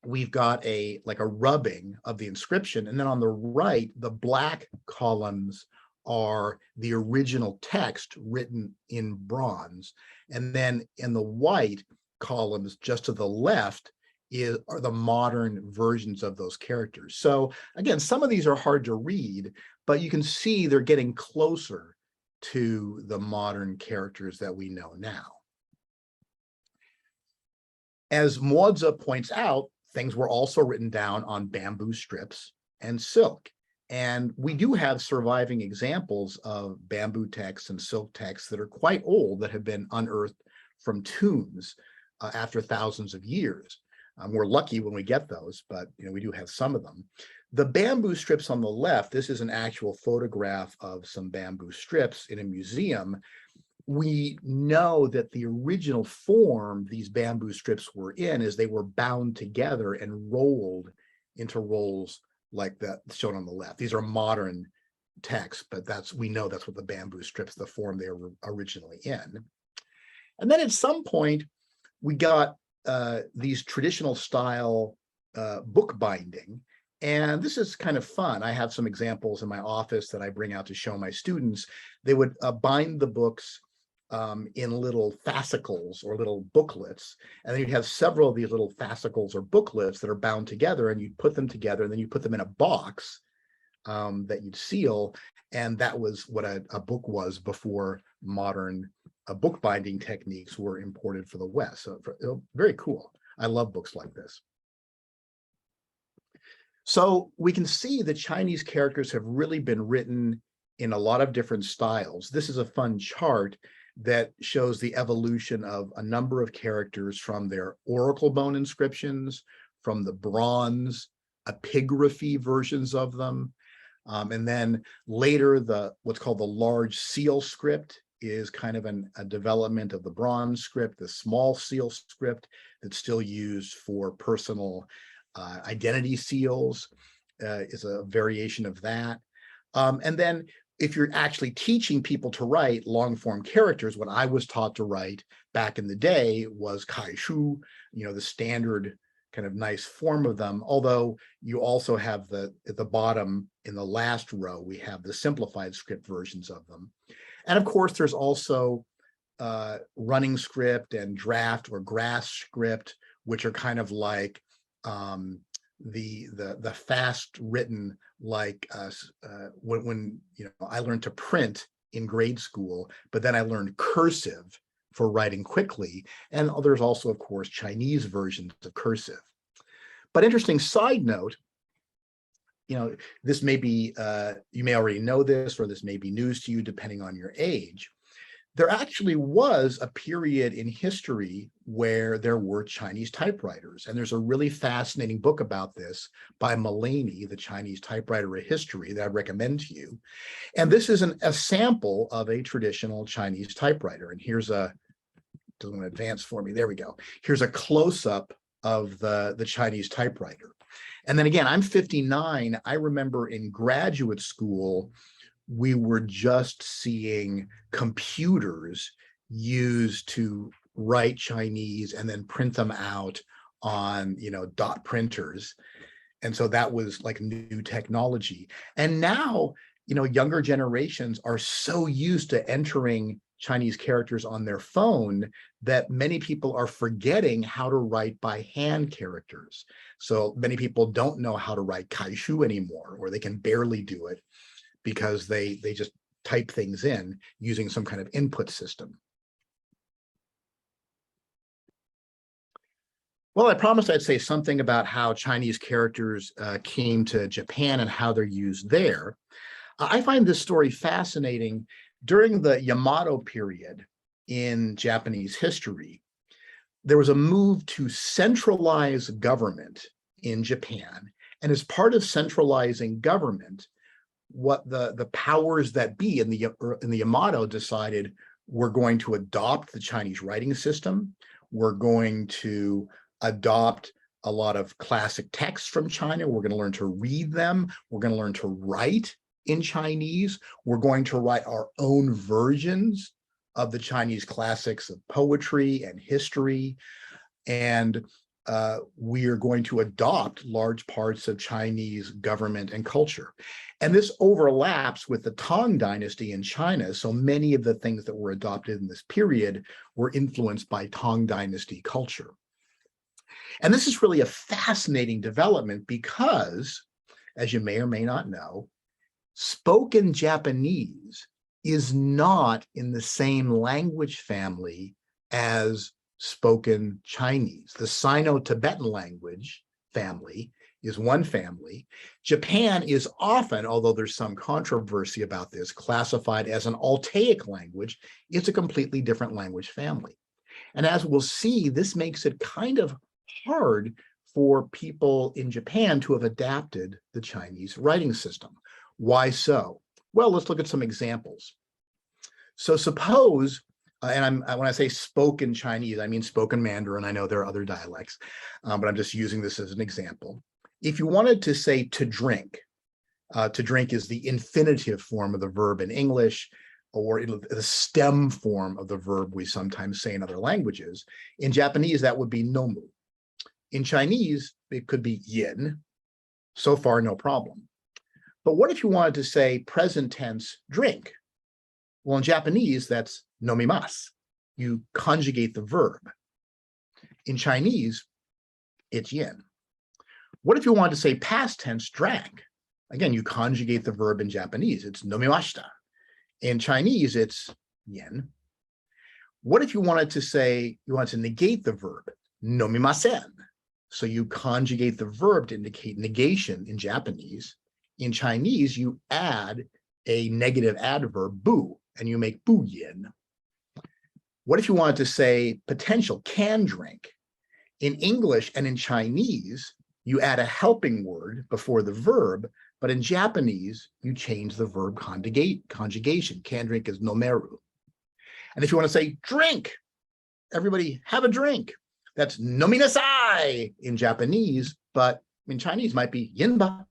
we've got a rubbing of the inscription. And then on the right, the black columns are the original text written in bronze. And then in the white columns just to the left are the modern versions of those characters. So again, some of these are hard to read, but you can see they're getting closer to the modern characters that we know now. As Mozi points out, things were also written down on bamboo strips and silk. And we do have surviving examples of bamboo texts and silk texts that are quite old that have been unearthed from tombs after thousands of years. We're lucky when we get those, but we do have some of them. The bamboo strips on the left, this is an actual photograph of some bamboo strips in a museum. We know that the original form these bamboo strips were in is they were bound together and rolled into rolls like that shown on the left. These are modern texts, but we know that's what the bamboo strips, the form they were originally in. And then at some point, we got these traditional style book binding. And this is kind of fun. I have some examples in my office that I bring out to show my students. They would bind the books in little fascicles or little booklets. And then you'd have several of these little fascicles or booklets that are bound together, and you'd put them together, and then you put them in a box that you'd seal. And that was what a book was before modern bookbinding techniques were imported for the West. So very cool. I love books like this. So we can see that Chinese characters have really been written in a lot of different styles. This is a fun chart that shows the evolution of a number of characters from their oracle bone inscriptions, from the bronze epigraphy versions of them. And then later, what's called the large seal script is kind of a development of the bronze script. The small seal script that's still used for personal identity seals is a variation of that. And then if you're actually teaching people to write long form characters, what I was taught to write back in the day was kaishu, the standard kind of nice form of them. Although you also have at the bottom in the last row, we have the simplified script versions of them. And of course, there's also running script and draft or grass script, which are kind of like the fast written, like when I learned to print in grade school, but then I learned cursive for writing quickly. And there's also, of course, Chinese versions of cursive. But interesting side note, this may be, you may already know this, or this may be news to you depending on your age. There actually was a period in history where there were Chinese typewriters. And there's a really fascinating book about this by Mulaney, The Chinese Typewriter, A History, that I'd recommend to you. And this is a sample of a traditional Chinese typewriter. And here's doesn't want to advance for me. There we go. Here's a close-up of the Chinese typewriter. And then again, I'm 59. I remember in graduate school, we were just seeing computers used to write Chinese and then print them out on, dot printers. And so that was like new technology. And now, younger generations are so used to entering Chinese characters on their phone that many people are forgetting how to write by hand characters. So many people don't know how to write kaishu anymore, or they can barely do it because they just type things in using some kind of input system. Well, I promised I'd say something about how Chinese characters came to Japan and how they're used there. I find this story fascinating. During the Yamato period in Japanese history, there was a move to centralize government in Japan. And as part of centralizing government, what the powers that be in the Yamato decided, we're going to adopt the Chinese writing system. We're going to adopt a lot of classic texts from China. We're going to learn to read them. We're going to learn to write in Chinese. We're going to write our own versions of the Chinese classics of poetry and history. And we are going to adopt large parts of Chinese government and culture. And this overlaps with the Tang Dynasty in China. So many of the things that were adopted in this period were influenced by Tang Dynasty culture. And this is really a fascinating development because, as you may or may not know, spoken Japanese is not in the same language family as spoken Chinese. The Sino-Tibetan language family is one family. Japan is often, although there's some controversy about this, classified as an Altaic language. It's a completely different language family. And as we'll see, this makes it kind of hard for people in Japan to have adapted the Chinese writing system. Why so? Well, let's look at some examples. So suppose, and when I say spoken Chinese, I mean spoken Mandarin. I know there are other dialects, but I'm just using this as an example. If you wanted to say to drink is the infinitive form of the verb in English, or the stem form of the verb we sometimes say in other languages. In Japanese, that would be nomu. In Chinese, it could be yin. So far, no problem. But what if you wanted to say present tense drink? Well, in Japanese, that's nomimasu. You conjugate the verb. In Chinese, it's yin. What if you wanted to say past tense drank? Again, you conjugate the verb in Japanese. It's nomimashita. In Chinese, it's yin. What if you wanted to say, you want to negate the verb, nomimasen? So you conjugate the verb to indicate negation in Japanese. In Chinese, you add a negative adverb, bu, and you make bu yin. What if you wanted to say potential, can drink? In English and in Chinese, you add a helping word before the verb, but in Japanese, you change the verb conjugation. Can drink is nomeru. And if you want to say drink, everybody have a drink. That's nominasai in Japanese, but in Chinese might be yinba.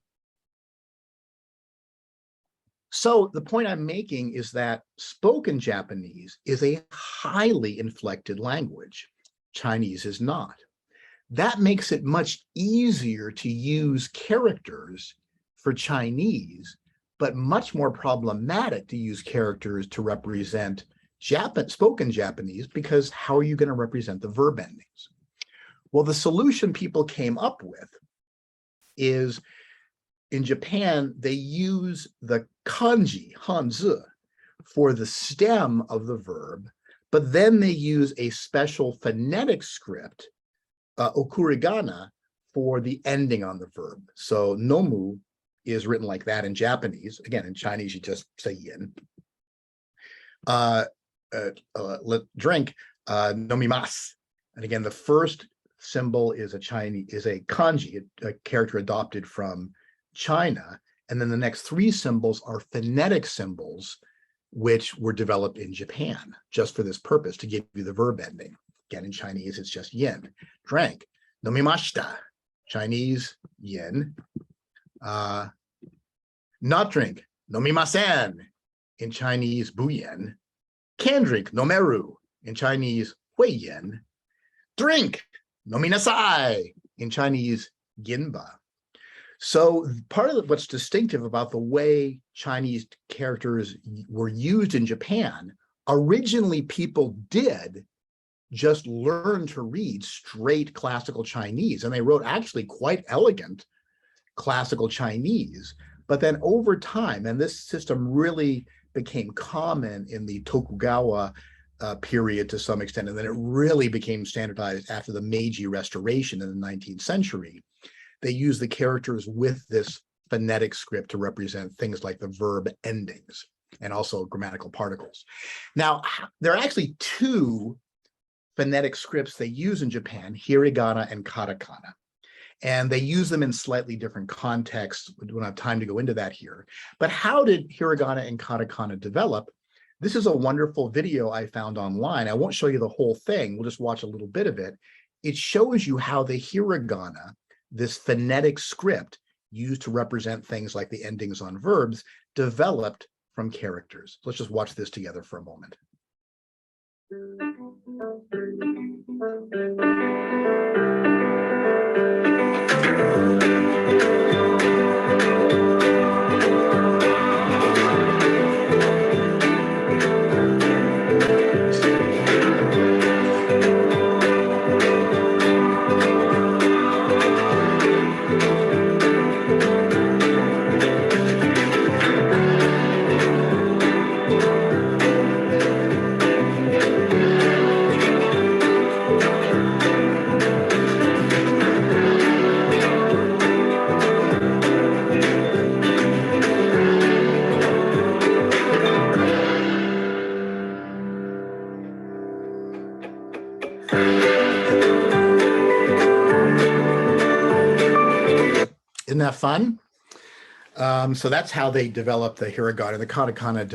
So the point I'm making is that spoken Japanese is a highly inflected language. Chinese is not. That makes it much easier to use characters for Chinese, but much more problematic to use characters to represent spoken Japanese, because how are you going to represent the verb endings? Well, the solution people came up with is, in Japan, they use the kanji, hanzi, for the stem of the verb, but then they use a special phonetic script, okurigana, for the ending on the verb. So nomu is written like that in Japanese. Again, in Chinese, you just say yin. Drink, nomimasu. And again, the first symbol is a kanji, a character adopted from China. And then the next three symbols are phonetic symbols, which were developed in Japan just for this purpose, to give you the verb ending. Again, in Chinese, it's just yin. Drank, nomimashita. Chinese, yin. Not drink, nomimasen. In Chinese, buyen. Can drink, nomeru. In Chinese, huiyen. Drink, nominasai. In Chinese, ginba. So part of what's distinctive about the way Chinese characters were used in Japan, originally people did just learn to read straight classical Chinese, and they wrote actually quite elegant classical Chinese. But then over time, and this system really became common in the Tokugawa period to some extent, and then it really became standardized after the Meiji Restoration in the 19th century. They use the characters with this phonetic script to represent things like the verb endings and also grammatical particles. Now, there are actually two phonetic scripts they use in Japan, hiragana and katakana. And they use them in slightly different contexts. We don't have time to go into that here. But how did hiragana and katakana develop? This is a wonderful video I found online. I won't show you the whole thing. We'll just watch a little bit of it. it shows you how the hiragana, this phonetic script used to represent things like the endings on verbs, developed from characters. Let's just watch this together for a moment. Isn't that fun? So that's how they develop the hiragana. The katakana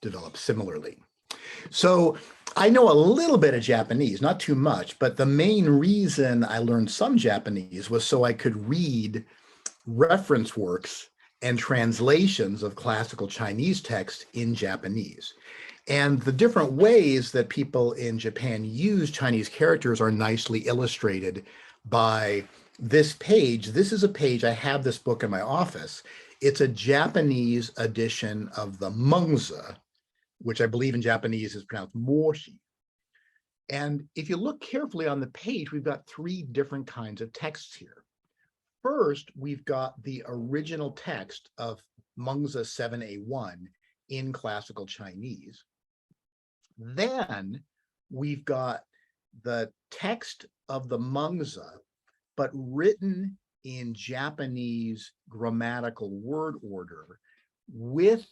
develop similarly. So I know a little bit of Japanese, not too much, but the main reason I learned some Japanese was so I could read reference works and translations of classical Chinese text in Japanese. And the different ways that people in Japan use Chinese characters are nicely illustrated by this page. This is a page, I have this book in my office. It's a Japanese edition of the Mengzi, which I believe in Japanese is pronounced moshi. And if you look carefully on the page, we've got three different kinds of texts here. First, we've got the original text of Mengzi 7A1 in classical Chinese. Then we've got the text of the Mengzi, but written in Japanese grammatical word order with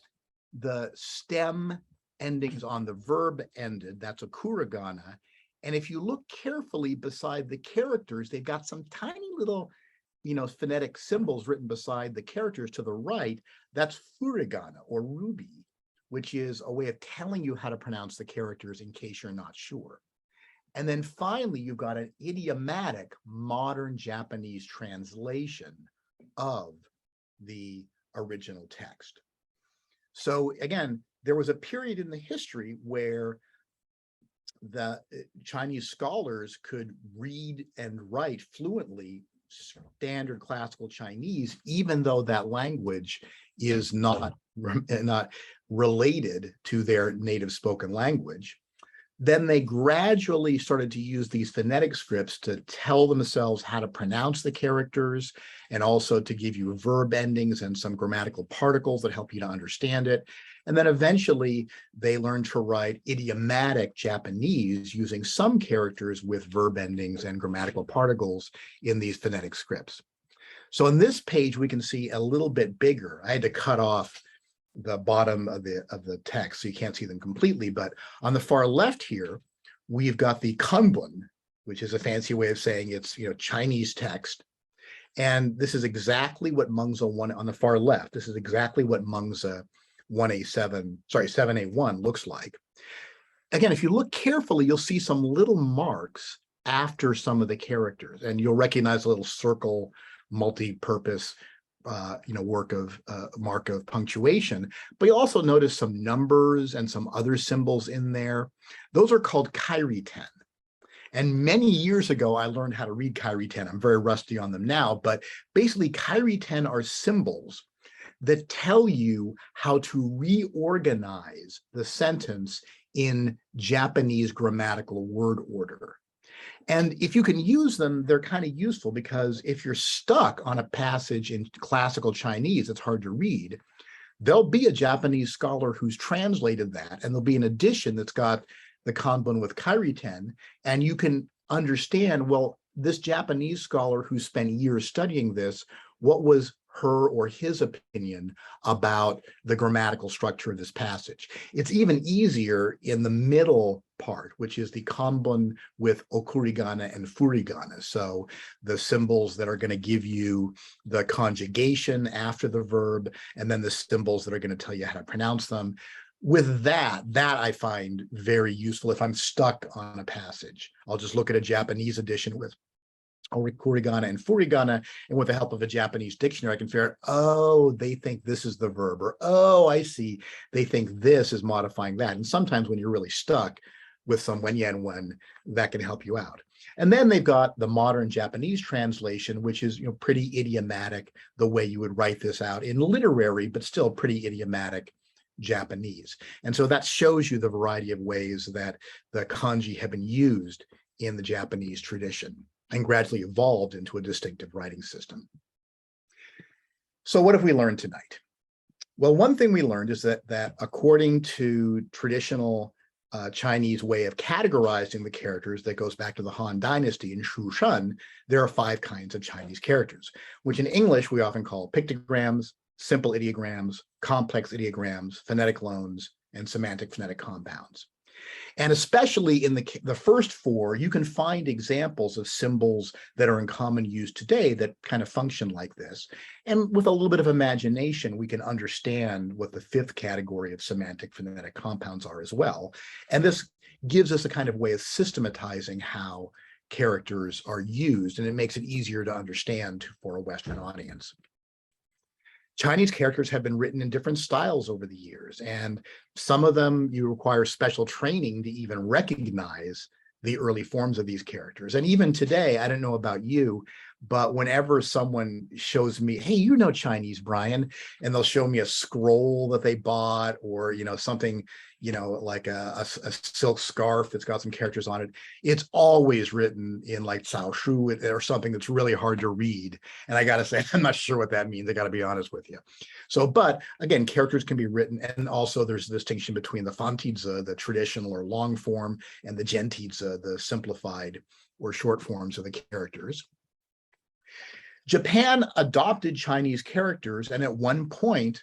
the stem endings on the verb ended. That's a kurigana. And if you look carefully beside the characters, they've got some tiny little, phonetic symbols written beside the characters to the right. That's furigana or ruby, which is a way of telling you how to pronounce the characters in case you're not sure. And then finally, you've got an idiomatic modern Japanese translation of the original text. So again, there was a period in the history where the Chinese scholars could read and write fluently standard classical Chinese, even though that language is not related to their native spoken language. Then they gradually started to use these phonetic scripts to tell themselves how to pronounce the characters and also to give you verb endings and some grammatical particles that help you to understand it. And then eventually they learned to write idiomatic Japanese using some characters with verb endings and grammatical particles in these phonetic scripts. So on this page, we can see a little bit bigger. I had to cut off the bottom of the text so you can't see them completely, but on the far left here we've got the kanbun, which is a fancy way of saying it's Chinese text, and this is exactly what Mengzi 1 on the far left. This is exactly what Mengzi 7A1 looks like. Again, if you look carefully, you'll see some little marks after some of the characters, and you'll recognize a little circle multi-purpose mark of punctuation, but you also notice some numbers and some other symbols in there. Those are called kairiten. And many years ago, I learned how to read kairiten. I'm very rusty on them now, but basically kairiten are symbols that tell you how to reorganize the sentence in Japanese grammatical word order. And if you can use them, they're kind of useful, because if you're stuck on a passage in classical Chinese that's hard to read, there'll be a Japanese scholar who's translated that, and there'll be an edition that's got the kanbun with kairiten, and you can understand, well, this Japanese scholar who spent years studying this, what was her or his opinion about the grammatical structure of this passage. It's even easier in the middle part, which is the kanbun with okurigana and furigana. So the symbols that are going to give you the conjugation after the verb, and then the symbols that are going to tell you how to pronounce them. with that I find very useful if I'm stuck on a passage. I'll just look at a Japanese edition with kurigana and furigana, and with the help of a Japanese dictionary, I can figure out, oh, they think this is the verb, or oh, I see, they think this is modifying that. And sometimes when you're really stuck with some wenyan, that can help you out. And then they've got the modern Japanese translation, which is, pretty idiomatic, the way you would write this out in literary, but still pretty idiomatic Japanese. And so that shows you the variety of ways that the kanji have been used in the Japanese tradition and gradually evolved into a distinctive writing system. So what have we learned tonight? Well, one thing we learned is that according to traditional Chinese way of categorizing the characters that goes back to the Han Dynasty in Shushan, there are 5 kinds of Chinese characters, which in English we often call pictograms, simple ideograms, complex ideograms, phonetic loans, and semantic phonetic compounds. And especially in the first 4, you can find examples of symbols that are in common use today that kind of function like this. And with a little bit of imagination, we can understand what the 5th category of semantic phonetic compounds are as well. And this gives us a kind of way of systematizing how characters are used, and it makes it easier to understand for a Western audience. Chinese characters have been written in different styles over the years, and some of them you require special training to even recognize the early forms of these characters. And even today, I don't know about you, but whenever someone shows me, hey, you know Chinese, Brian, and they'll show me a scroll that they bought, or something, like a silk scarf that's got some characters on it, it's always written in like Cao Shu or something that's really hard to read. And I gotta say, I'm not sure what that means. I gotta be honest with you. So, but again, characters can be written, and also there's a distinction between the Fantizi, the traditional or long form, and the Gentizi, the simplified or short forms of the characters. Japan adopted Chinese characters, and at one point,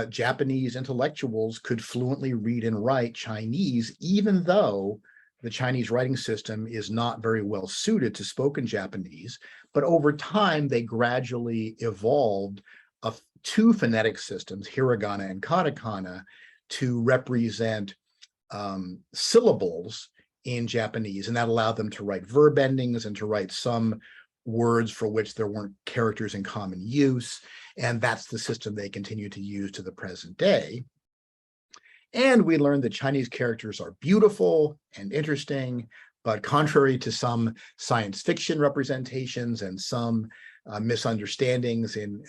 Japanese intellectuals could fluently read and write Chinese, even though the Chinese writing system is not very well suited to spoken Japanese. But over time, they gradually evolved 2 phonetic systems, hiragana and katakana, to represent syllables in Japanese, and that allowed them to write verb endings and to write some words for which there weren't characters in common use. And that's the system they continue to use to the present day. And we learned that Chinese characters are beautiful and interesting, but contrary to some science fiction representations and some misunderstandings in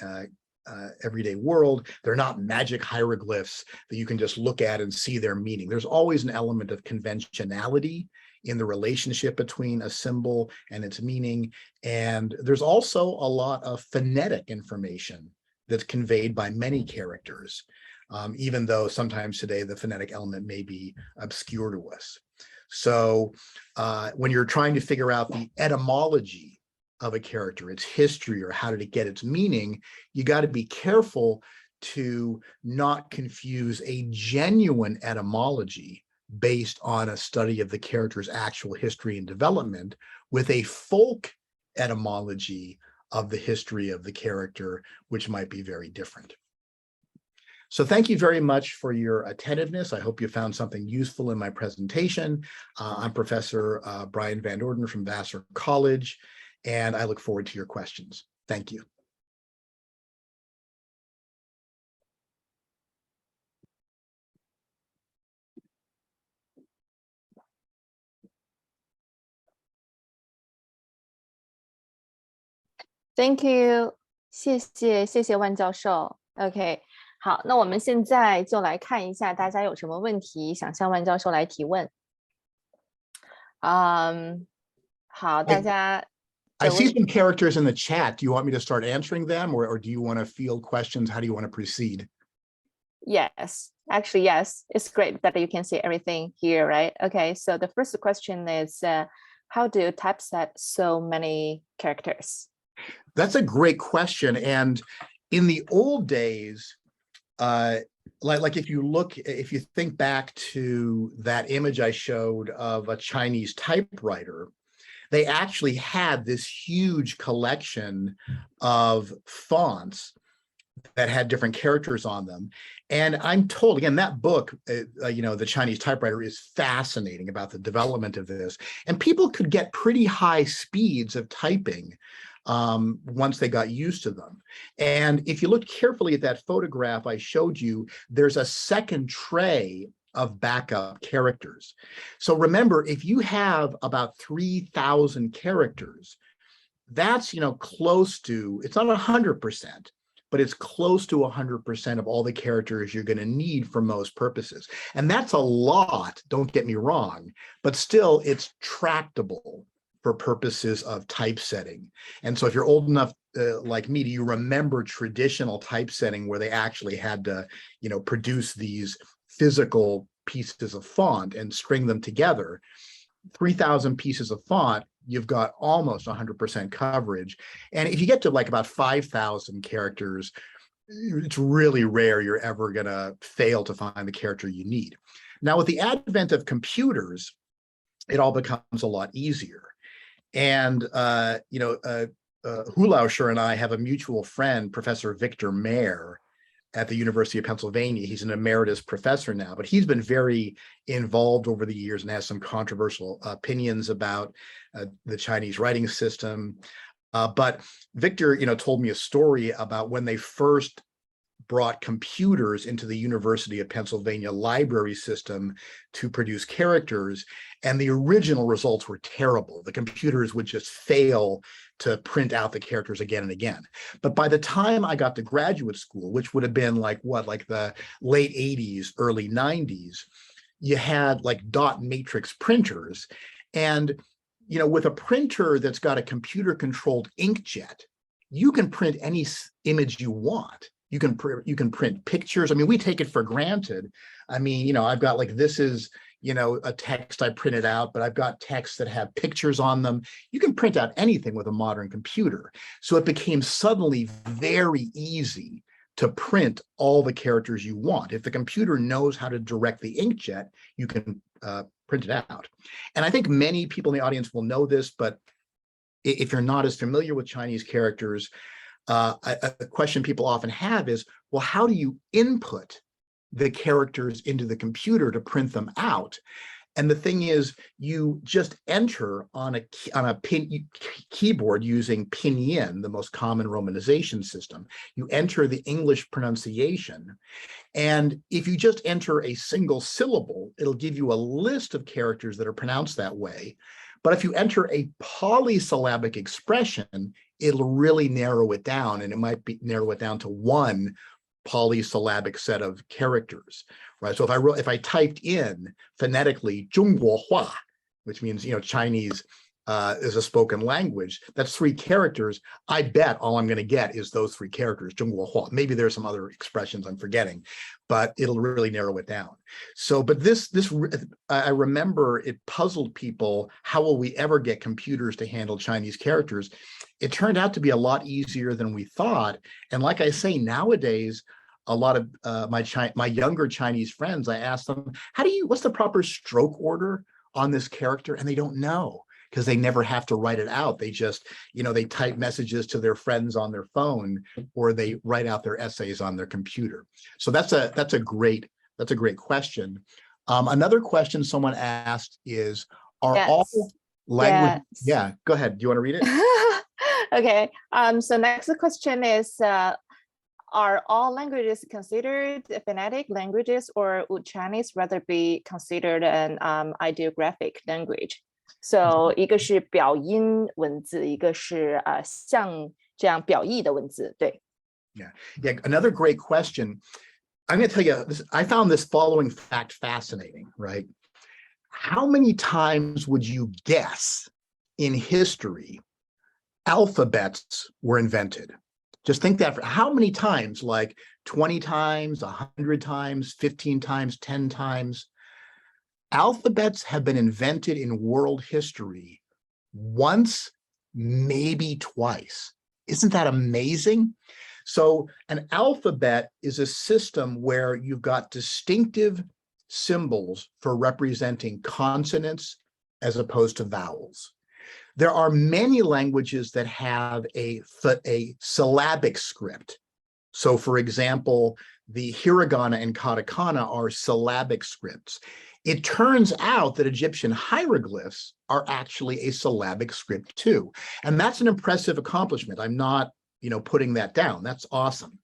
everyday world, they're not magic hieroglyphs that you can just look at and see their meaning. There's always an element of conventionality in the relationship between a symbol and its meaning. And there's also a lot of phonetic information that's conveyed by many characters, even though sometimes today the phonetic element may be obscure to us. So when you're trying to figure out the etymology of a character, its history, or how did it get its meaning, you got to be careful to not confuse a genuine etymology based on a study of the character's actual history and development with a folk etymology of the history of the character, which might be very different. So thank you very much for your attentiveness. I hope you found something useful in my presentation. I'm Professor Brian Van Orden from Vassar College, and I look forward to your questions. Thank you. Thank you， 谢谢万教授。OK， 好，那我们现在就来看一下大家有什么问题想向万教授来提问。好，大家。I see some characters in the chat. Do you want me to start answering them, or do you want to field questions? How do you want to proceed? Yes, actually, yes. It's great that you can see everything here, right? Okay, so the first question is, how do you typeset so many characters? That's a great question. And in the old days, like if you think back to that image I showed of a Chinese typewriter, they actually had this huge collection of fonts that had different characters on them. And I'm told, again, that book, The Chinese Typewriter, is fascinating about the development of this. And people could get pretty high speeds of typing once they got used to them. And if you look carefully at that photograph I showed you, there's a second tray of backup characters. So remember, if you have about 3,000 characters, that's, close to, it's not 100%, but it's close to 100% of all the characters you're going to need for most purposes. And that's a lot, don't get me wrong, but still it's tractable for purposes of typesetting. And so if you're old enough like me, do you remember traditional typesetting where they actually had to, produce these physical pieces of font and string them together? 3,000 pieces of font, you've got almost 100% coverage. And if you get to like about 5,000 characters, it's really rare you're ever going to fail to find the character you need. Now, with the advent of computers, it all becomes a lot easier. And, Hulauscher and I have a mutual friend, Professor Victor Mayer, at the University of Pennsylvania. He's an emeritus professor now, but he's been very involved over the years and has some controversial opinions about the Chinese writing system. But Victor, told me a story about when they first brought computers into the University of Pennsylvania library system to produce characters, and the original results were terrible. The computers would just fail to print out the characters again and again. But by the time I got to graduate school, which would have been like the late 80s, early 90s, you had like dot matrix printers. And, with a printer that's got a computer controlled inkjet, you can print any image you want. You can print pictures. I mean, we take it for granted. I mean, I've got like, this is, a text I printed out, but I've got texts that have pictures on them. You can print out anything with a modern computer. So it became suddenly very easy to print all the characters you want. If the computer knows how to direct the inkjet, you can print it out. And I think many people in the audience will know this, but if you're not as familiar with Chinese characters, a question people often have is, well, how do you input the characters into the computer to print them out? And the thing is, you just enter on a keyboard using pinyin, the most common romanization system. You enter the English pronunciation. And if you just enter a single syllable, it'll give you a list of characters that are pronounced that way. But if you enter a polysyllabic expression, it'll really narrow it down, and it might narrow it down to one polysyllabic set of characters, right? So if I typed in phonetically 中国话, which means, Chinese is a spoken language, that's 3 characters. I bet all I'm going to get is those 3 characters, 中国话. Maybe there's some other expressions I'm forgetting, but it'll really narrow it down. So, but this I remember it puzzled people. How will we ever get computers to handle Chinese characters? It turned out to be a lot easier than we thought. And like I say, nowadays, a lot of my younger Chinese friends, I ask them, what's the proper stroke order on this character? And they don't know, because they never have to write it out. They just, they type messages to their friends on their phone, or they write out their essays on their computer. So that's a great question. Another question someone asked is, are all languages? Yes. Yeah, go ahead. Do you want to read it? Okay. So next question is, are all languages considered phonetic languages, or would Chinese rather be considered an ideographic language? So 一个是表音文字，一个是像这样表意的文字，对。Yeah. Another great question. I'm going to tell you this. I found this following fact fascinating, right? How many times would you guess in history alphabets were invented? Just think that, for how many times, like 20 times, 100 times, 15 times, 10 times. Alphabets have been invented in world history once, maybe twice. Isn't that amazing? So an alphabet is a system where you've got distinctive symbols for representing consonants as opposed to vowels. There are many languages that have a syllabic script, So for example, the hiragana and katakana are syllabic scripts. It turns out that Egyptian hieroglyphs are actually a syllabic script too. And that's an impressive accomplishment. I'm not, putting that down. That's awesome.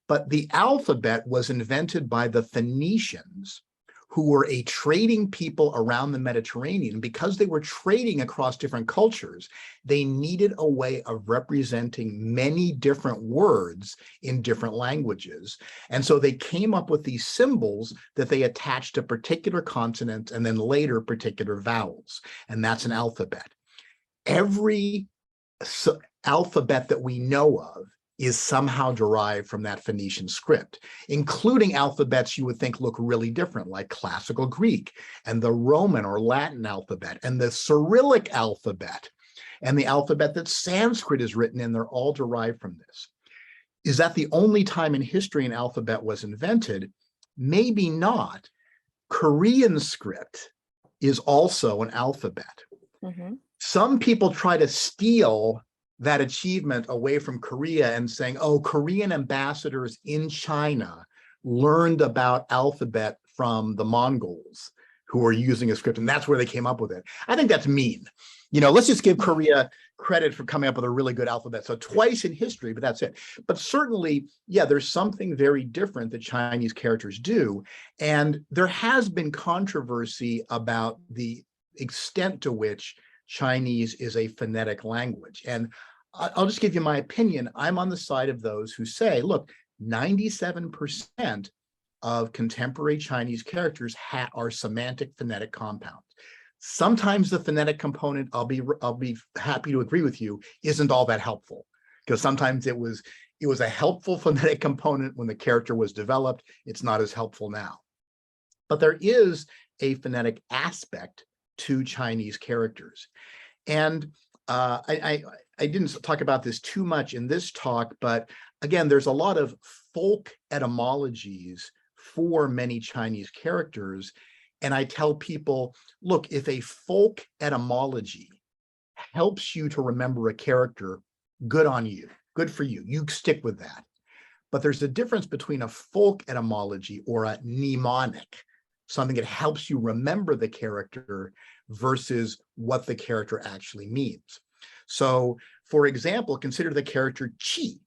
But the alphabet was invented by the Phoenicians, who were a trading people around the Mediterranean. Because they were trading across different cultures, they needed a way of representing many different words in different languages. And so they came up with these symbols that they attached to particular consonants and then later particular vowels. And that's an alphabet. Every alphabet that we know of is somehow derived from that Phoenician script, including alphabets you would think look really different, like classical Greek and the Roman or Latin alphabet and the Cyrillic alphabet and the alphabet that Sanskrit is written in. They're all derived from this. Is that the only time in history an alphabet was invented? Maybe not. Korean script is also an alphabet. Mm-hmm. Some people try to steal that achievement away from Korea and saying, oh, Korean ambassadors in China learned about alphabet from the Mongols who were using a script, and that's where they came up with it. I think that's mean. Let's just give Korea credit for coming up with a really good alphabet. So twice in history, but that's it. But certainly, yeah, there's something very different that Chinese characters do. And there has been controversy about the extent to which Chinese is a phonetic language. And I'll just give you my opinion. I'm on the side of those who say, look, 97% of contemporary Chinese characters are semantic phonetic compounds. Sometimes the phonetic component, I'll be happy to agree with you, isn't all that helpful, because sometimes it was a helpful phonetic component when the character was developed. It's not as helpful now. But there is a phonetic aspect to Chinese characters. And I didn't talk about this too much in this talk, but again, there's a lot of folk etymologies for many Chinese characters. And I tell people, look, if a folk etymology helps you to remember a character, good on you, good for you, you stick with that. But there's a difference between a folk etymology or a mnemonic, something that helps you remember the character versus what the character actually means. So, for example, consider the character Qi,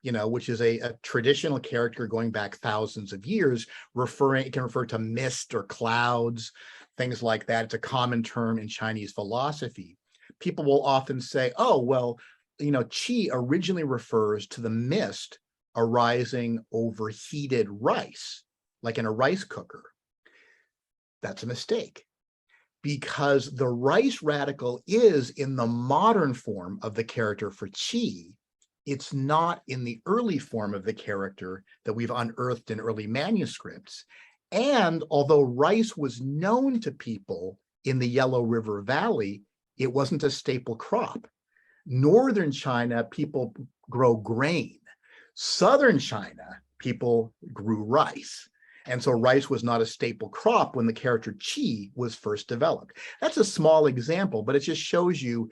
which is a traditional character going back thousands of years. It can refer to mist or clouds, things like that. It's a common term in Chinese philosophy. People will often say, oh, well, Qi originally refers to the mist arising over heated rice, like in a rice cooker. That's a mistake, because the rice radical is in the modern form of the character for Qi. It's not in the early form of the character that we've unearthed in early manuscripts. And although rice was known to people in the Yellow River Valley, it wasn't a staple crop. Northern China, people grow grain. Southern China, people grew rice. And so rice was not a staple crop when the character Qi was first developed. That's a small example, but it just shows you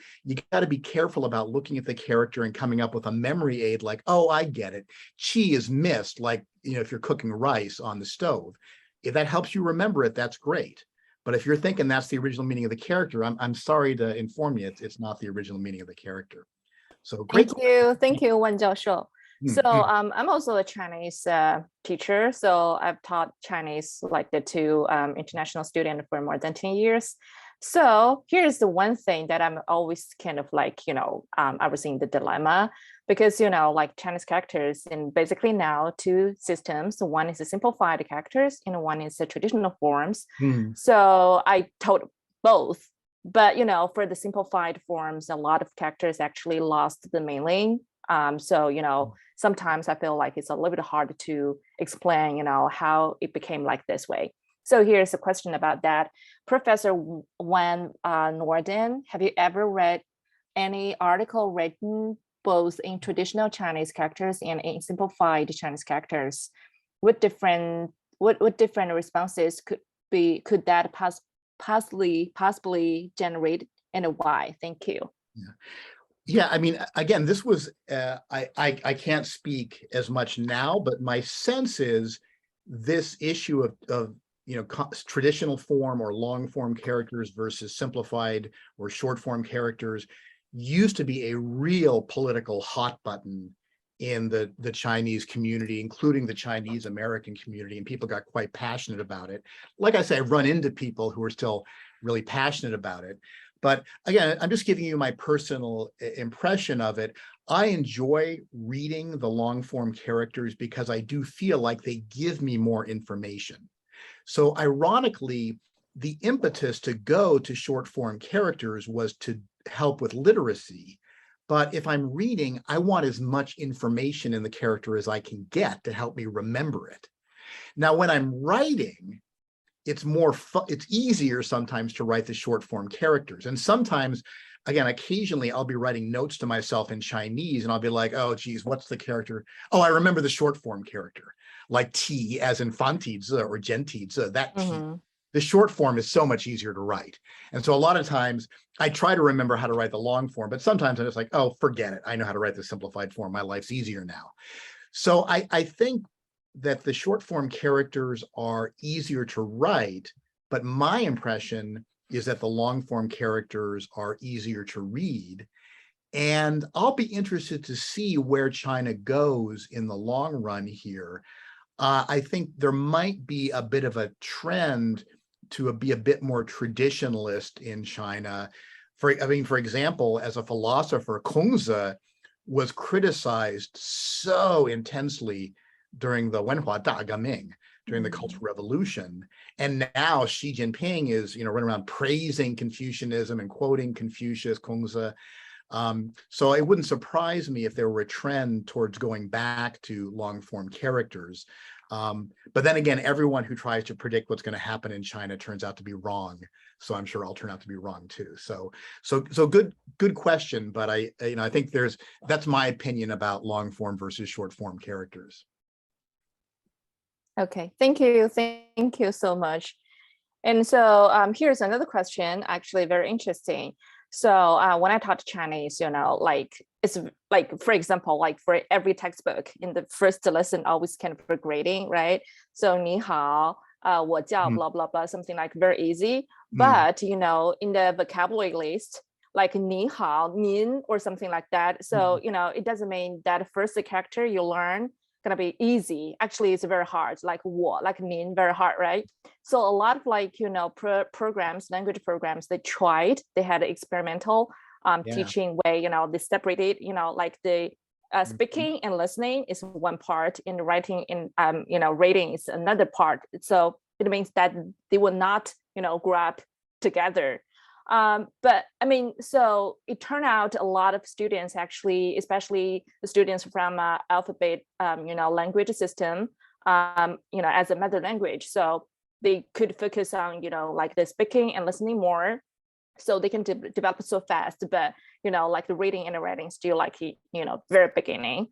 got to be careful about looking at the character and coming up with a memory aid like, oh, I get it. Qi is mist, like, if you're cooking rice on the stove. If that helps you remember it, that's great. But if you're thinking that's the original meaning of the character, I'm sorry to inform you, it's not the original meaning of the character. So great. Thank you, Wan Jiaoshuo. So I'm also a Chinese teacher. So I've taught Chinese like the two international students for more than 10 years. So here's the one thing that I'm always kind of like, I was in the dilemma, because, like Chinese characters in basically now two systems. One is the simplified characters and one is the traditional forms. So I taught both. But, for the simplified forms, a lot of characters actually lost the meaning. So, sometimes I feel like it's a little bit hard to explain, how it became like this way. So here's a question about that. Professor Van Noorden, have you ever read any article written both in traditional Chinese characters and in simplified Chinese characters? What different responses could that possibly generate, and why? Thank you. Yeah. Yeah, I mean, again, this was, I can't speak as much now, but my sense is this issue of traditional form or long form characters versus simplified or short form characters used to be a real political hot button in the Chinese community, including the Chinese American community, and people got quite passionate about it. Like I say, I've run into people who are still really passionate about it. But again, I'm just giving you my personal impression of it. I enjoy reading the long form characters because I do feel like they give me more information. So ironically, the impetus to go to short form characters was to help with literacy. But if I'm reading, I want as much information in the character as I can get to help me remember it. Now, when I'm writing, it's it's easier sometimes to write the short form characters. And sometimes, again, occasionally I'll be writing notes to myself in Chinese and I'll be like, oh, geez, what's the character? Oh, I remember the short form character, like T as in Fantizi or Gentizi, that T. The short form is so much easier to write. And so a lot of times I try to remember how to write the long form, but sometimes I'm just like, oh, forget it. I know how to write the simplified form. My life's easier now. So I think that the short form characters are easier to write, but my impression is that the long form characters are easier to read. And I'll be interested to see where China goes in the long run here. I think there might be a bit of a trend to be a bit more traditionalist in China. For example, as a philosopher, Kongzi was criticized so intensely during the Wenhua Dageming, during the Cultural Revolution. And now Xi Jinping is, running around praising Confucianism and quoting Confucius, Kongzi. So it wouldn't surprise me if there were a trend towards going back to long form characters. But then again, everyone who tries to predict what's going to happen in China turns out to be wrong. So I'm sure I'll turn out to be wrong too. So good question. But I think that's my opinion about long form versus short form characters. Okay, thank you so much. And so here's another question, actually very interesting. So when I taught Chinese, it's like, for example, like for every textbook in the first lesson, always kind of for grading, right? So 你好, 我叫 blah, blah, blah, something like very easy. But, in the vocabulary list, like 你好, 您, or something like that. So, it doesn't mean that first character you learn gonna be easy. Actually, it's very hard, like 我, like 您, very hard, right? So a lot of programs, language programs, they had experimental teaching way, they separated, like the speaking and listening is one part, and writing and reading is another part. So it means that they will not, grow up together. But I mean, so it turned out a lot of students actually, especially the students from alphabet, language system, as a mother language. So they could focus on, like the speaking and listening more, so they can develop so fast. But, like the reading and the writing still like, very beginning.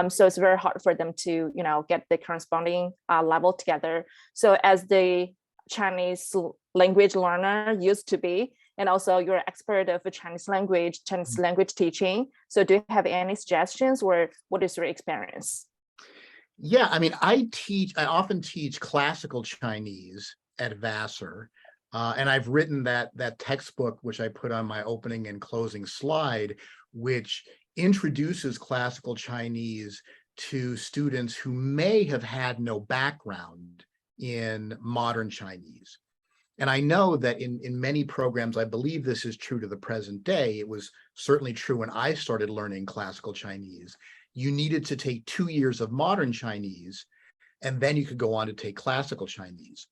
So it's very hard for them to, get the corresponding level together. So as the Chinese language learner used to be, and also you're an expert of Chinese language teaching. So do you have any suggestions, or what is your experience? Yeah, I mean, I often teach classical Chinese at Vassar. And I've written that textbook, which I put on my opening and closing slide, which introduces classical Chinese to students who may have had no background in modern Chinese. And I know that in many programs, I believe this is true to the present day. It was certainly true when I started learning classical Chinese. You needed to take 2 years of modern Chinese, and then you could go on to take classical Chinese.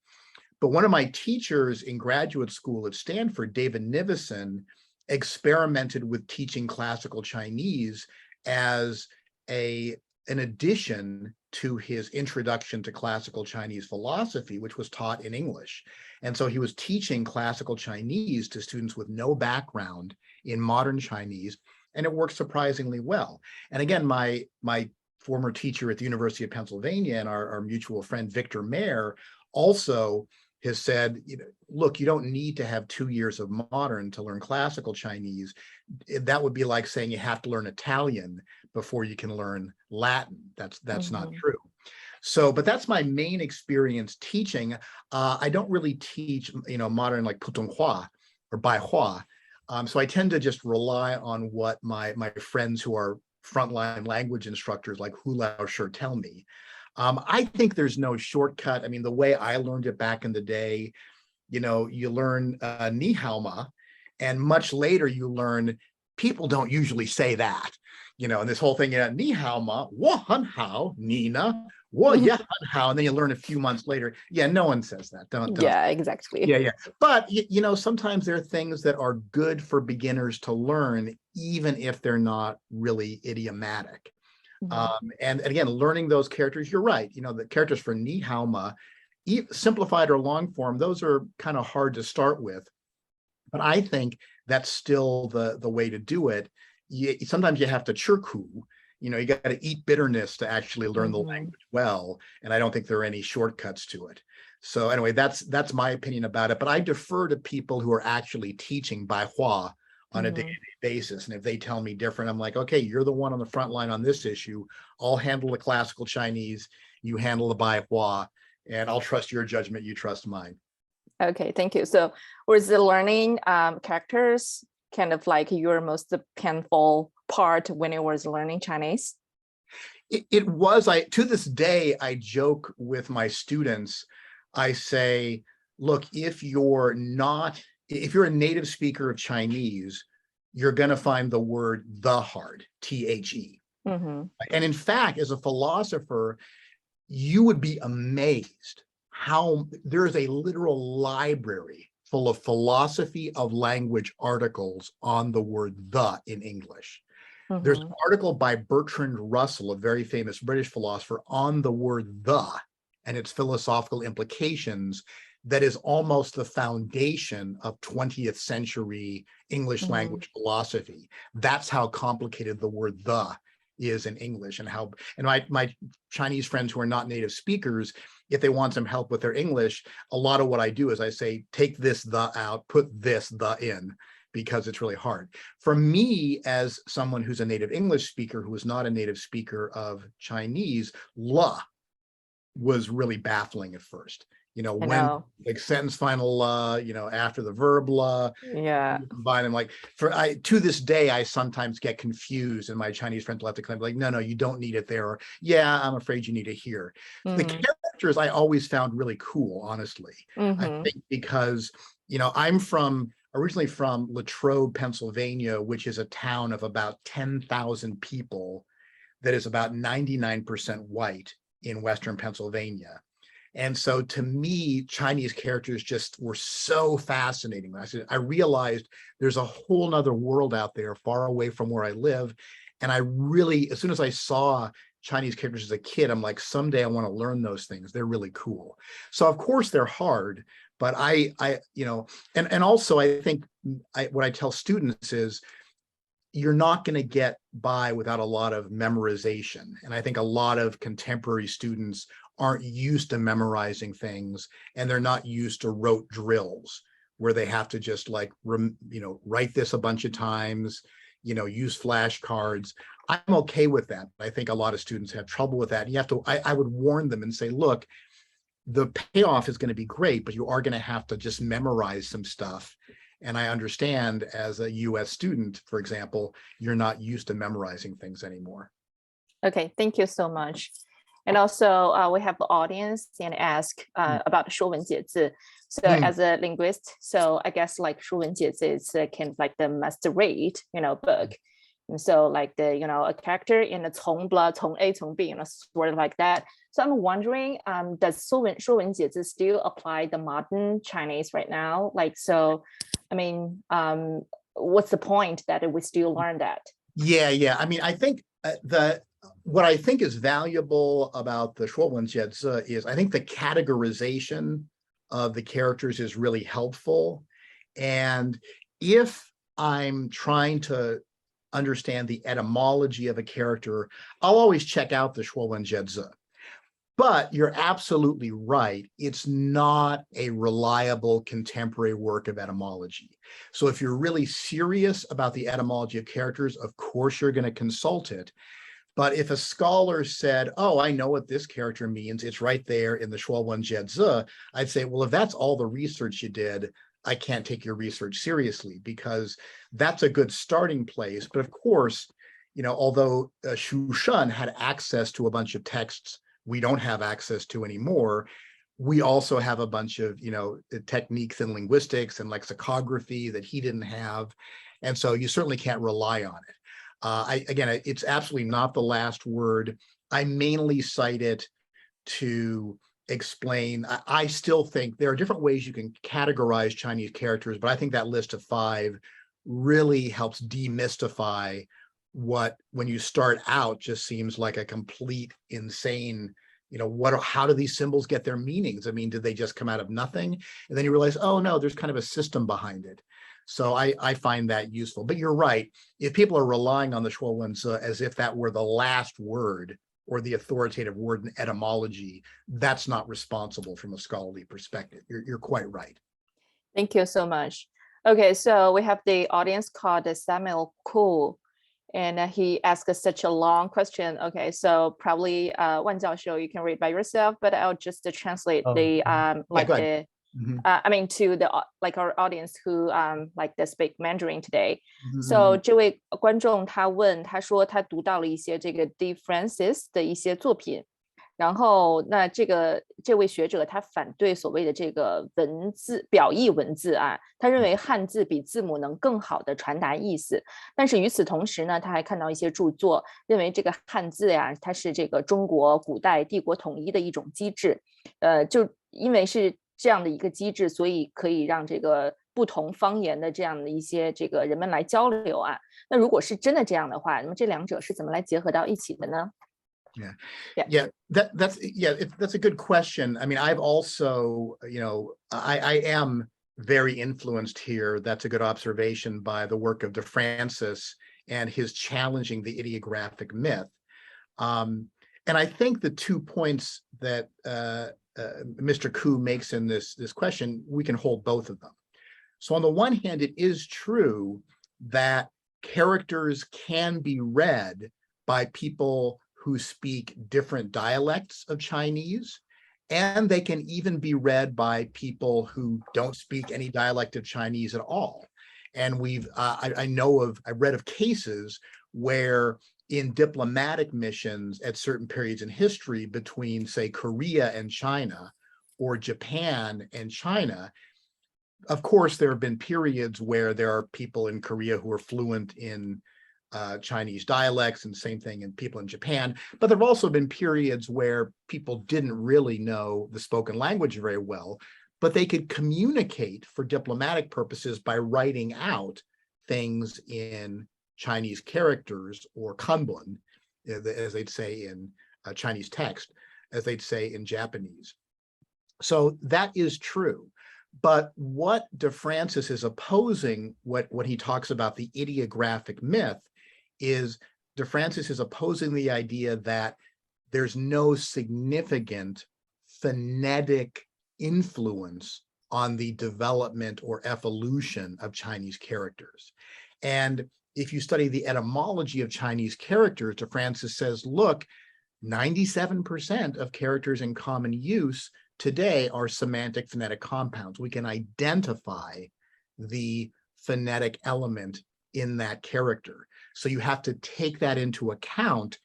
But one of my teachers in graduate school at Stanford, David Nivison, experimented with teaching classical Chinese as an addition to his introduction to classical Chinese philosophy, which was taught in English. And so he was teaching classical Chinese to students with no background in modern Chinese, and it worked surprisingly well. And again, my former teacher at the University of Pennsylvania and our mutual friend, Victor Mayer, also has said, look, you don't need to have 2 years of modern to learn classical Chinese. That would be like saying you have to learn Italian before you can learn Latin. That's not true. So, but that's my main experience teaching. I don't really teach, modern like Putonghua or Baihua. So I tend to just rely on what my friends who are frontline language instructors like Hu Laoshi tell me. I think there's no shortcut. I mean, the way I learned it back in the day, you learn ni hao ma, and much later you learn people don't usually say that, and this whole thing, ni hao ma, wo han hao, Nina, wo ye han hao, and then you learn a few months later, no one says that. Don't. Yeah, exactly. Yeah. But, sometimes there are things that are good for beginners to learn, even if they're not really idiomatic. And again, learning those characters, you're right. The characters for ni hao ma, simplified or long form, those are kind of hard to start with. But I think that's still the way to do it. Sometimes you have to chirku, you got to eat bitterness to actually learn the language well. And I don't think there are any shortcuts to it. So anyway, that's my opinion about it. But I defer to people who are actually teaching Baihua on a day-to-day basis. And if they tell me different, I'm like, okay, you're the one on the front line on this issue. I'll handle the classical Chinese, you handle the Baihua, and I'll trust your judgment, you trust mine. Okay, thank you. So was the learning characters kind of like your most painful part when you was learning Chinese? It was. To this day, I joke with my students. I say, look, if you're a native speaker of Chinese, you're going to find the word the hard, THE. And in fact, as a philosopher, you would be amazed how there is a literal library full of philosophy of language articles on the word the in English. There's an article by Bertrand Russell, a very famous British philosopher, on the word the and its philosophical implications that is almost the foundation of 20th century English language philosophy. That's how complicated the word the is in English, and my Chinese friends who are not native speakers, if they want some help with their English, a lot of what I do is I say, take this the out, put this the in, because it's really hard. For me, as someone who's a native English speaker who is not a native speaker of Chinese, la was really baffling at first. When like sentence final after the verb la, combine them, like to this day, I sometimes get confused, and my Chinese friends will have to come like, no, you don't need it there. Or, yeah, I'm afraid you need it here. The characters I always found really cool, honestly. I think because, I'm originally from Latrobe, Pennsylvania, which is a town of about 10,000 people that is about 99% white in Western Pennsylvania. And so to me, Chinese characters just were so fascinating. I realized there's a whole nother world out there far away from where I live. And I really, as soon as I saw Chinese characters as a kid, I'm like, someday I want to learn those things. They're really cool. So of course they're hard, but and also I think what I tell students is you're not going to get by without a lot of memorization. And I think a lot of contemporary students aren't used to memorizing things, and they're not used to rote drills where they have to just like, write this a bunch of times, use flashcards. I'm okay with that. I think a lot of students have trouble with that. You have to, I would warn them and say, look, the payoff is going to be great, but you are going to have to just memorize some stuff. And I understand as a US student, for example, you're not used to memorizing things anymore. Okay, thank you so much. And also we have the audience and ask about 说文解字. So as a linguist, so I guess like 说文解字is kind of like the must read, book. And so like the, a character in the 从 blood, 从 A, 从 B, sort of like that. So I'm wondering, does 说文解字 still apply the modern Chinese right now? Like, so, I mean, what's the point that we still learn that? Yeah. I mean, I think what I think is valuable about the 说文解字 is I think the categorization of the characters is really helpful. And if I'm trying to understand the etymology of a character, I'll always check out the 说文解字. But you're absolutely right. It's not a reliable contemporary work of etymology. So if you're really serious about the etymology of characters, of course you're going to consult it. But if a scholar said, oh, I know what this character means, it's right there in the Shuowen Jiezi, I'd say, well, if that's all the research you did, I can't take your research seriously, because that's a good starting place. But of course, although Xu Shen had access to a bunch of texts we don't have access to anymore, we also have a bunch of, techniques in linguistics and lexicography that he didn't have. And so you certainly can't rely on it. Again, it's absolutely not the last word. I mainly cite it to explain. I still think there are different ways you can categorize Chinese characters, but I think that list of 5 really helps demystify what, when you start out, just seems like a complete insane, how do these symbols get their meanings? I mean, did they just come out of nothing? And then you realize, oh no, there's kind of a system behind it. So I find that useful. But you're right, if people are relying on the Shuowen as if that were the last word or the authoritative word in etymology, that's not responsible from a scholarly perspective. You're quite right. Thank you so much. Okay, so we have the audience called Samuel Koo, and he asked us such a long question. Okay, so probably Wan Jiaoxiu, you can read by yourself, but I'll just translate the I mean to the our audience who like to speak Mandarin today. So 这位观众他问，他说他读到了一些这个 D. Francis 的一些作品。然后，那这位学者他反对所谓的这个文字表意文字啊，他认为汉字比字母能更好的传达意思。但是与此同时呢，他还看到一些著作，认为这个汉字呀，它是这个中国古代帝国统一的一种机制。就因为是这样的一个机制，所以可以让这个不同方言的这样的一些这个人们来交流啊。那如果是真的这样的话，那么这两者是怎么来结合到一起的呢？ That's a good question. I mean, I've also, I am very influenced here. That's a good observation by the work of De Francis and his challenging the ideographic myth. And I think the 2 points that Mr. Koo makes in this question, we can hold both of them. So on the one hand, it is true that characters can be read by people who speak different dialects of Chinese, and they can even be read by people who don't speak any dialect of Chinese at all. And I read of cases where in diplomatic missions at certain periods in history between, say, Korea and China, or Japan and China, of course, there have been periods where there are people in Korea who are fluent in Chinese dialects, and same thing in people in Japan. But there have also been periods where people didn't really know the spoken language very well, but they could communicate for diplomatic purposes by writing out things in Chinese characters, or kanbun, as they'd say in Chinese text, as they'd say in Japanese. So that is true. But what De Francis is opposing, when he talks about the ideographic myth, is De Francis is opposing the idea that there's no significant phonetic influence on the development or evolution of Chinese characters. And if you study the etymology of Chinese characters, De Francis says, look, 97% of characters in common use today are semantic phonetic compounds. We can identify the phonetic element in that character. So you have to take that into account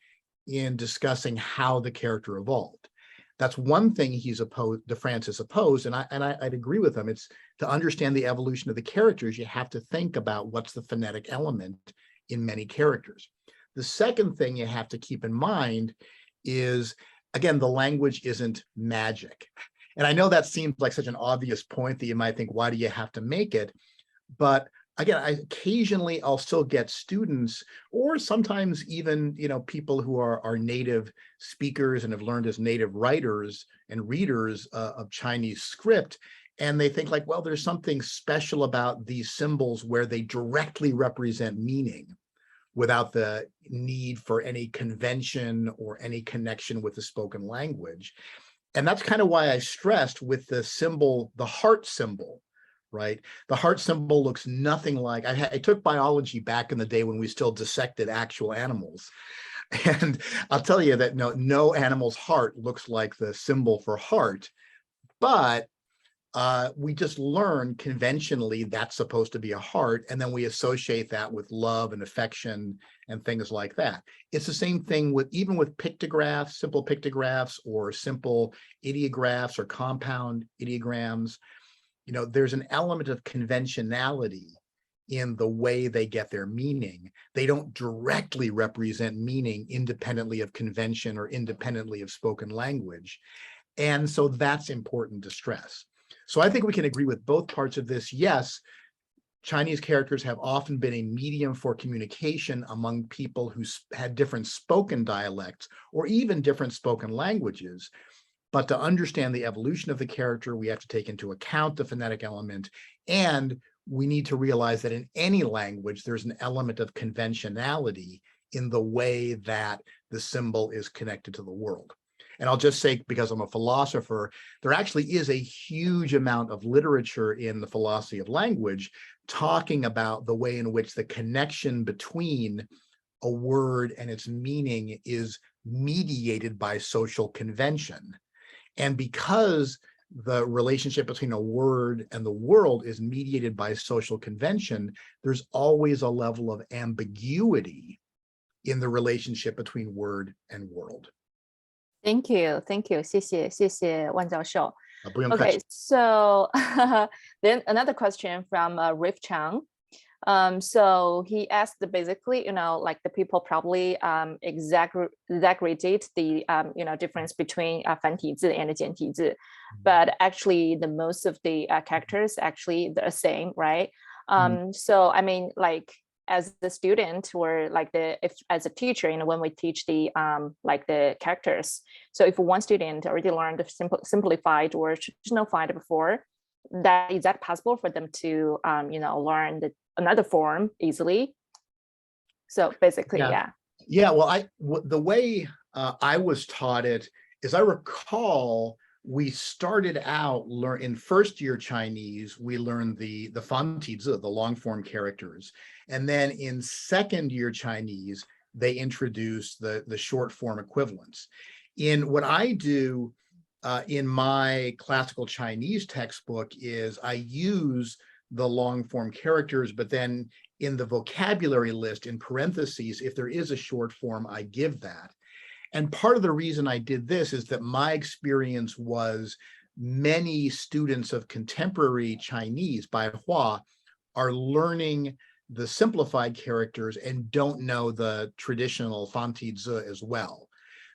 in discussing how the character evolved. That's one thing De Francis opposed, and I'd agree with him. It's to understand the evolution of the characters, you have to think about what's the phonetic element in many characters. The second thing you have to keep in mind is, again, the language isn't magic. And I know that seems like such an obvious point that you might think, why do you have to make it? But again, occasionally I'll still get students, or sometimes even people who are native speakers and have learned as native writers and readers of Chinese script, and they think like, well, there's something special about these symbols where they directly represent meaning. without the need for any convention or any connection with the spoken language. And that's kind of why I stressed with the symbol, the heart symbol, right? The heart symbol looks nothing like, I took biology back in the day when we still dissected actual animals. And I'll tell you that no animal's heart looks like the symbol for heart, but we just learn conventionally that's supposed to be a heart, and then we associate that with love and affection and things like that. It's the same thing with even with pictographs, simple pictographs or simple ideographs or compound ideograms. There's an element of conventionality in the way they get their meaning. They don't directly represent meaning independently of convention or independently of spoken language. And so that's important to stress. So I think we can agree with both parts of this. Yes, Chinese characters have often been a medium for communication among people who had different spoken dialects or even different spoken languages. But to understand the evolution of the character, we have to take into account the phonetic element, and we need to realize that in any language, there's an element of conventionality in the way that the symbol is connected to the world. And I'll just say, because I'm a philosopher, there actually is a huge amount of literature in the philosophy of language talking about the way in which the connection between a word and its meaning is mediated by social convention. And because the relationship between a word and the world is mediated by social convention, there's always a level of ambiguity in the relationship between word and world. Thank you. 谢谢万教授。不用客 Okay, 气。 so then another question from Riff Chang. So he asked basically, like the people probably exaggerated the difference between 繁体字 and 简体字, but actually the most of the characters actually the same, right? So I mean, like as the student or like as a teacher, when we teach the like the characters, so if one student already learned the simplified or traditional font before, is that possible for them to learn another form easily? So basically, yeah. Well, the way I was taught it is, I recall we started out in first year Chinese, we learned the fantizi, the long form characters. And then in second year Chinese, they introduced the short form equivalents. In what I do in my classical Chinese textbook is I use the long form characters, but then in the vocabulary list in parentheses, if there is a short form, I give that. And part of the reason I did this is that my experience was many students of contemporary Chinese, Baihua, are learning the simplified characters and don't know the traditional fantizi as well.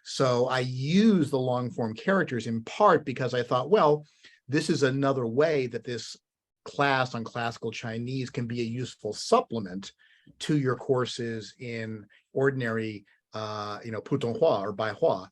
So I use the long form characters in part because I thought, well, this is another way that this class on classical Chinese can be a useful supplement to your courses in ordinary Putonghua or Baihua,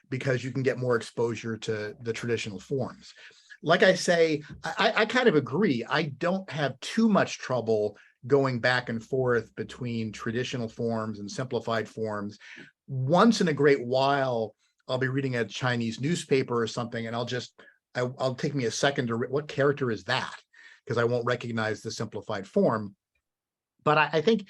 because you can get more exposure to the traditional forms. Like I say, I kind of agree. I don't have too much trouble going back and forth between traditional forms and simplified forms. Once in a great while, I'll be reading a Chinese newspaper or something, and I'll take me a second to what character is that? Because I won't recognize the simplified form. But I think,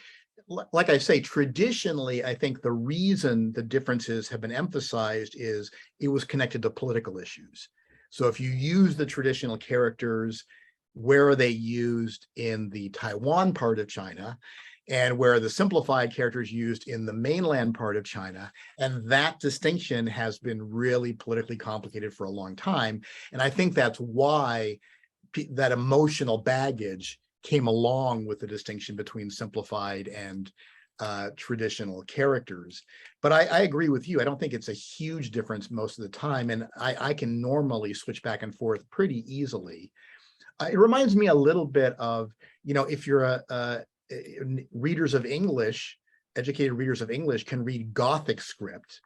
like I say, traditionally, I think the reason the differences have been emphasized is it was connected to political issues. So if you use the traditional characters, where are they used in the Taiwan part of China, and where are the simplified characters used in the mainland part of China? And that distinction has been really politically complicated for a long time. And I think that's why that emotional baggage came along with the distinction between simplified and traditional characters. But I agree with you. I don't think it's a huge difference most of the time. And I can normally switch back and forth pretty easily. It reminds me a little bit of, if you're readers of English, educated readers of English can read Gothic script.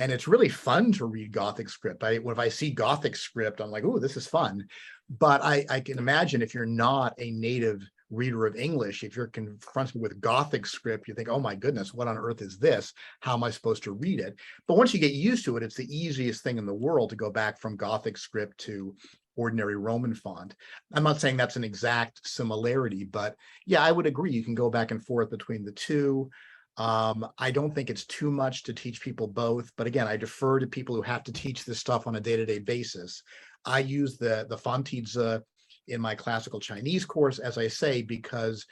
And it's really fun to read Gothic script. If I see Gothic script, I'm like, oh, this is fun. But I can imagine if you're not a native reader of English, if you're confronted with Gothic script, you think, oh my goodness, what on earth is this? How am I supposed to read it? But once you get used to it, it's the easiest thing in the world to go back from Gothic script to ordinary Roman font. I'm not saying that's an exact similarity, but yeah, I would agree. You can go back and forth between the two. I don't think it's too much to teach people both, but again, I defer to people who have to teach this stuff on a day-to-day basis. I use the Fantizi in my classical Chinese course, as I say, because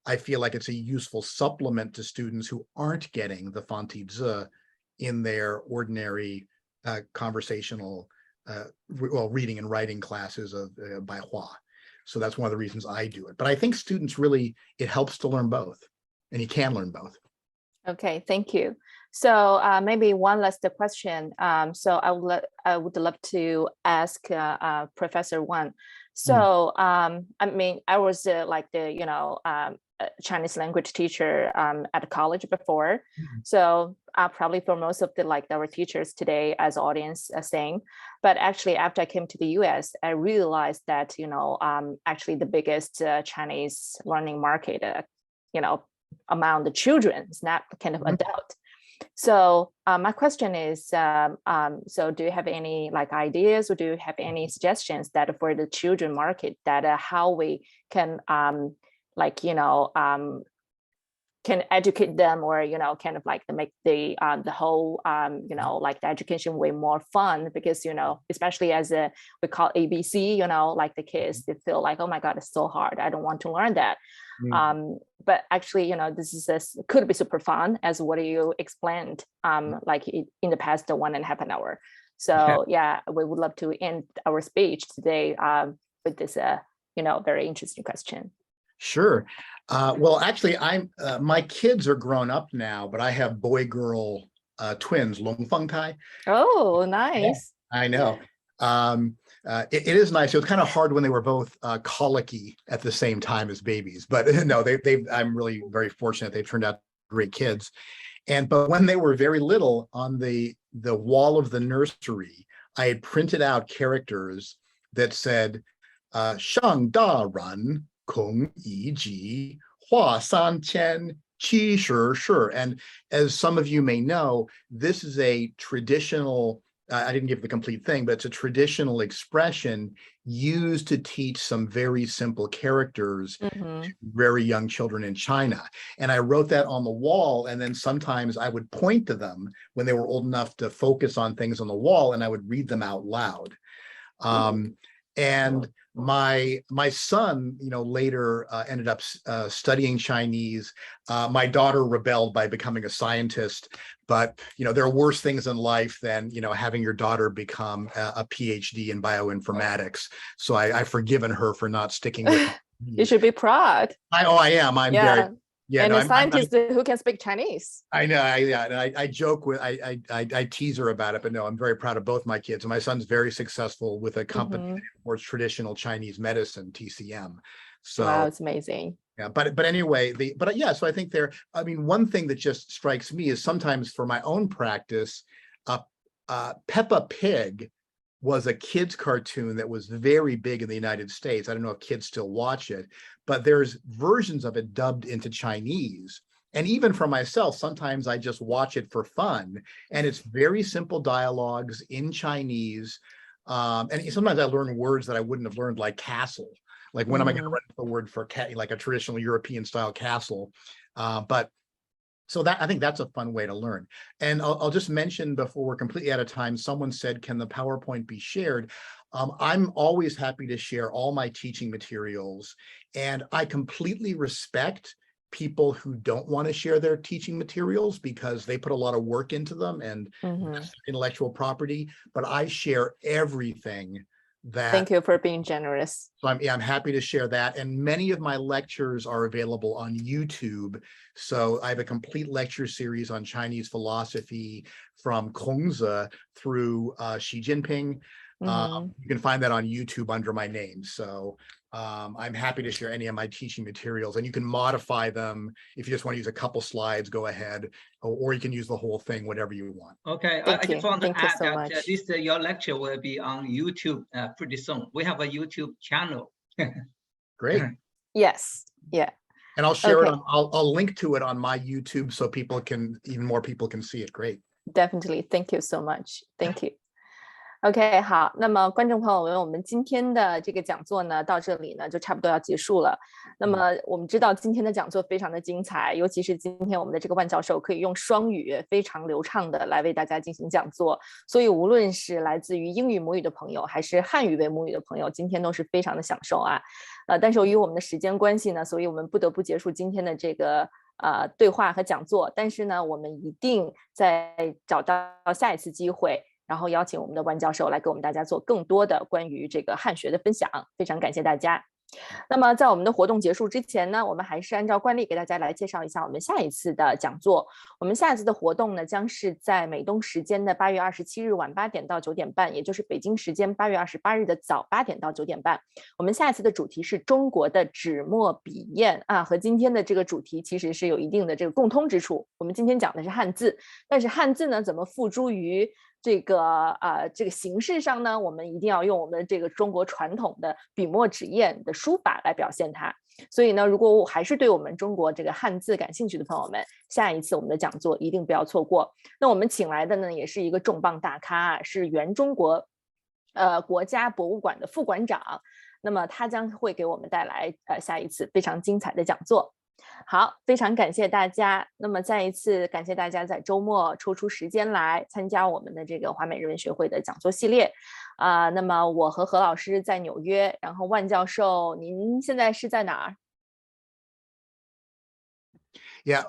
I feel like it's a useful supplement to students who aren't getting the Fantizi in their ordinary conversational reading and writing classes of Baihua. So that's one of the reasons I do it. But I think students really, it helps to learn both, and you can learn both. Okay, thank you. So maybe one last question. So I would love to ask Professor Wang. So I mean, I was like the Chinese language teacher at college before. So probably for most of the our teachers today as audience same. But actually, after I came to the U.S., I realized that actually the biggest Chinese learning market among the children is not kind of adult. So my question is, so do you have any ideas, or do you have any suggestions that for the children market that how we can can educate them, or kind of to make the whole the education way more fun, because especially as we call ABC, the kids, they feel like, oh my god, it's so hard, I don't want to learn that. But actually this is could be super fun, as what you explained like in the past 1.5 hours. So yeah, we would love to end our speech today with this very interesting question. Sure. Well, actually, my kids are grown up now, but I have boy-girl twins, Longfengtai. Oh, nice. Yeah, I know. It is nice. It was kind of hard when they were both colicky at the same time as babies, but no, I'm really very fortunate. They've turned out great kids. But when they were very little, on the wall of the nursery, I had printed out characters that said, Shang Da Ran Kong Yi Ji Hua San Qian Qi Shi Shi. And as some of you may know, this is a traditional, I didn't give the complete thing, but it's a traditional expression used to teach some very simple characters to very young children in China. And I wrote that on the wall, and then sometimes I would point to them when they were old enough to focus on things on the wall, and I would read them out loud. And my son, later ended up studying Chinese. My daughter rebelled by becoming a scientist, but there are worse things in life than having your daughter become a PhD in bioinformatics. So I've forgiven her for not sticking with it. You should be proud. I am. I'm very. Yeah, and a scientist who can speak Chinese. I know. I joke with, I tease her about it, but no, I'm very proud of both my kids. And my son's very successful with a company for traditional Chinese medicine, TCM. So wow, it's amazing. Yeah, but anyway, so I think one thing that just strikes me is sometimes for my own practice, Peppa Pig was a kids cartoon that was very big in the United States. I don't know if kids still watch it, but there's versions of it dubbed into Chinese. And even for myself, sometimes I just watch it for fun. And it's very simple dialogues in Chinese. And sometimes I learn words that I wouldn't have learned, like castle. Like when am I going to run the word for like a traditional European style castle? So I think that's a fun way to learn. And I'll just mention before we're completely out of time, someone said, can the PowerPoint be shared? I'm always happy to share all my teaching materials, and I completely respect people who don't want to share their teaching materials because they put a lot of work into them and intellectual property, but I share everything. Thank you for being generous. So I'm happy to share that. And many of my lectures are available on YouTube. So I have a complete lecture series on Chinese philosophy from Kongzi through Xi Jinping. You can find that on YouTube under my name. So I'm happy to share any of my teaching materials, and you can modify them. If you just want to use a couple slides, go ahead, or you can use the whole thing, whatever you want. Okay, I just want to add that your lecture will be on YouTube pretty soon. We have a YouTube channel. Great. Yes, yeah. And I'll share it Okay. on, I'll link to it on my YouTube so people can, even more people can see it. Great. Definitely. Thank you so much. Thank you. OK， 好，那么观众朋友们，我们今天的这个讲座呢，到这里呢就差不多要结束了。那么我们知道今天的讲座非常的精彩，尤其是今天我们的这个万教授可以用双语非常流畅的来为大家进行讲座，所以无论是来自于英语母语的朋友，还是汉语为母语的朋友，今天都是非常的享受啊。但是由于我们的时间关系呢，所以我们不得不结束今天的这个对话和讲座。但是呢，我们一定再找到下一次机会，然后邀请我们的万教授来给我们大家做更多的关于这个汉学的分享，非常感谢大家。那么在我们的活动结束之前呢，我们还是按照惯例给大家来介绍一下我们下一次的讲座。我们下一次的活动呢，将是在美东时间的8月27日晚8点到9点半，也就是北京时间8月28日的早8点到9点半。我们下一次的主题是中国的纸墨笔砚啊，和今天的这个主题其实是有一定的这个共通之处。我们今天讲的是汉字，但是汉字呢怎么付诸于这个形式上呢，我们一定要用我们这个中国传统的笔墨纸砚的书法来表现它。所以呢，如果我还是对我们中国这个汉字感兴趣的朋友们，下一次我们的讲座一定不要错过。那我们请来的呢，也是一个重磅大咖，是原中国国家博物馆的副馆长。那么他将会给我们带来下一次非常精彩的讲座。好，非常感谢大家。那么再一次感谢大家在周末抽出时间来参加我们的这个华美人文学会的讲座系列那么我和何老师在纽约，然后万教授您现在是在哪儿？ Yeah,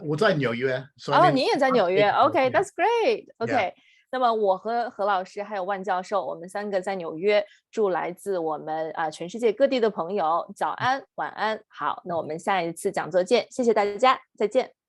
我在纽约。您也在纽约。 OK, that's great. OK, Yeah. 那么我和何老师还有万教授，我们3个在纽约，祝来自我们全世界各地的朋友早安晚安。好，那我们下一次讲座见，谢谢大家，再见。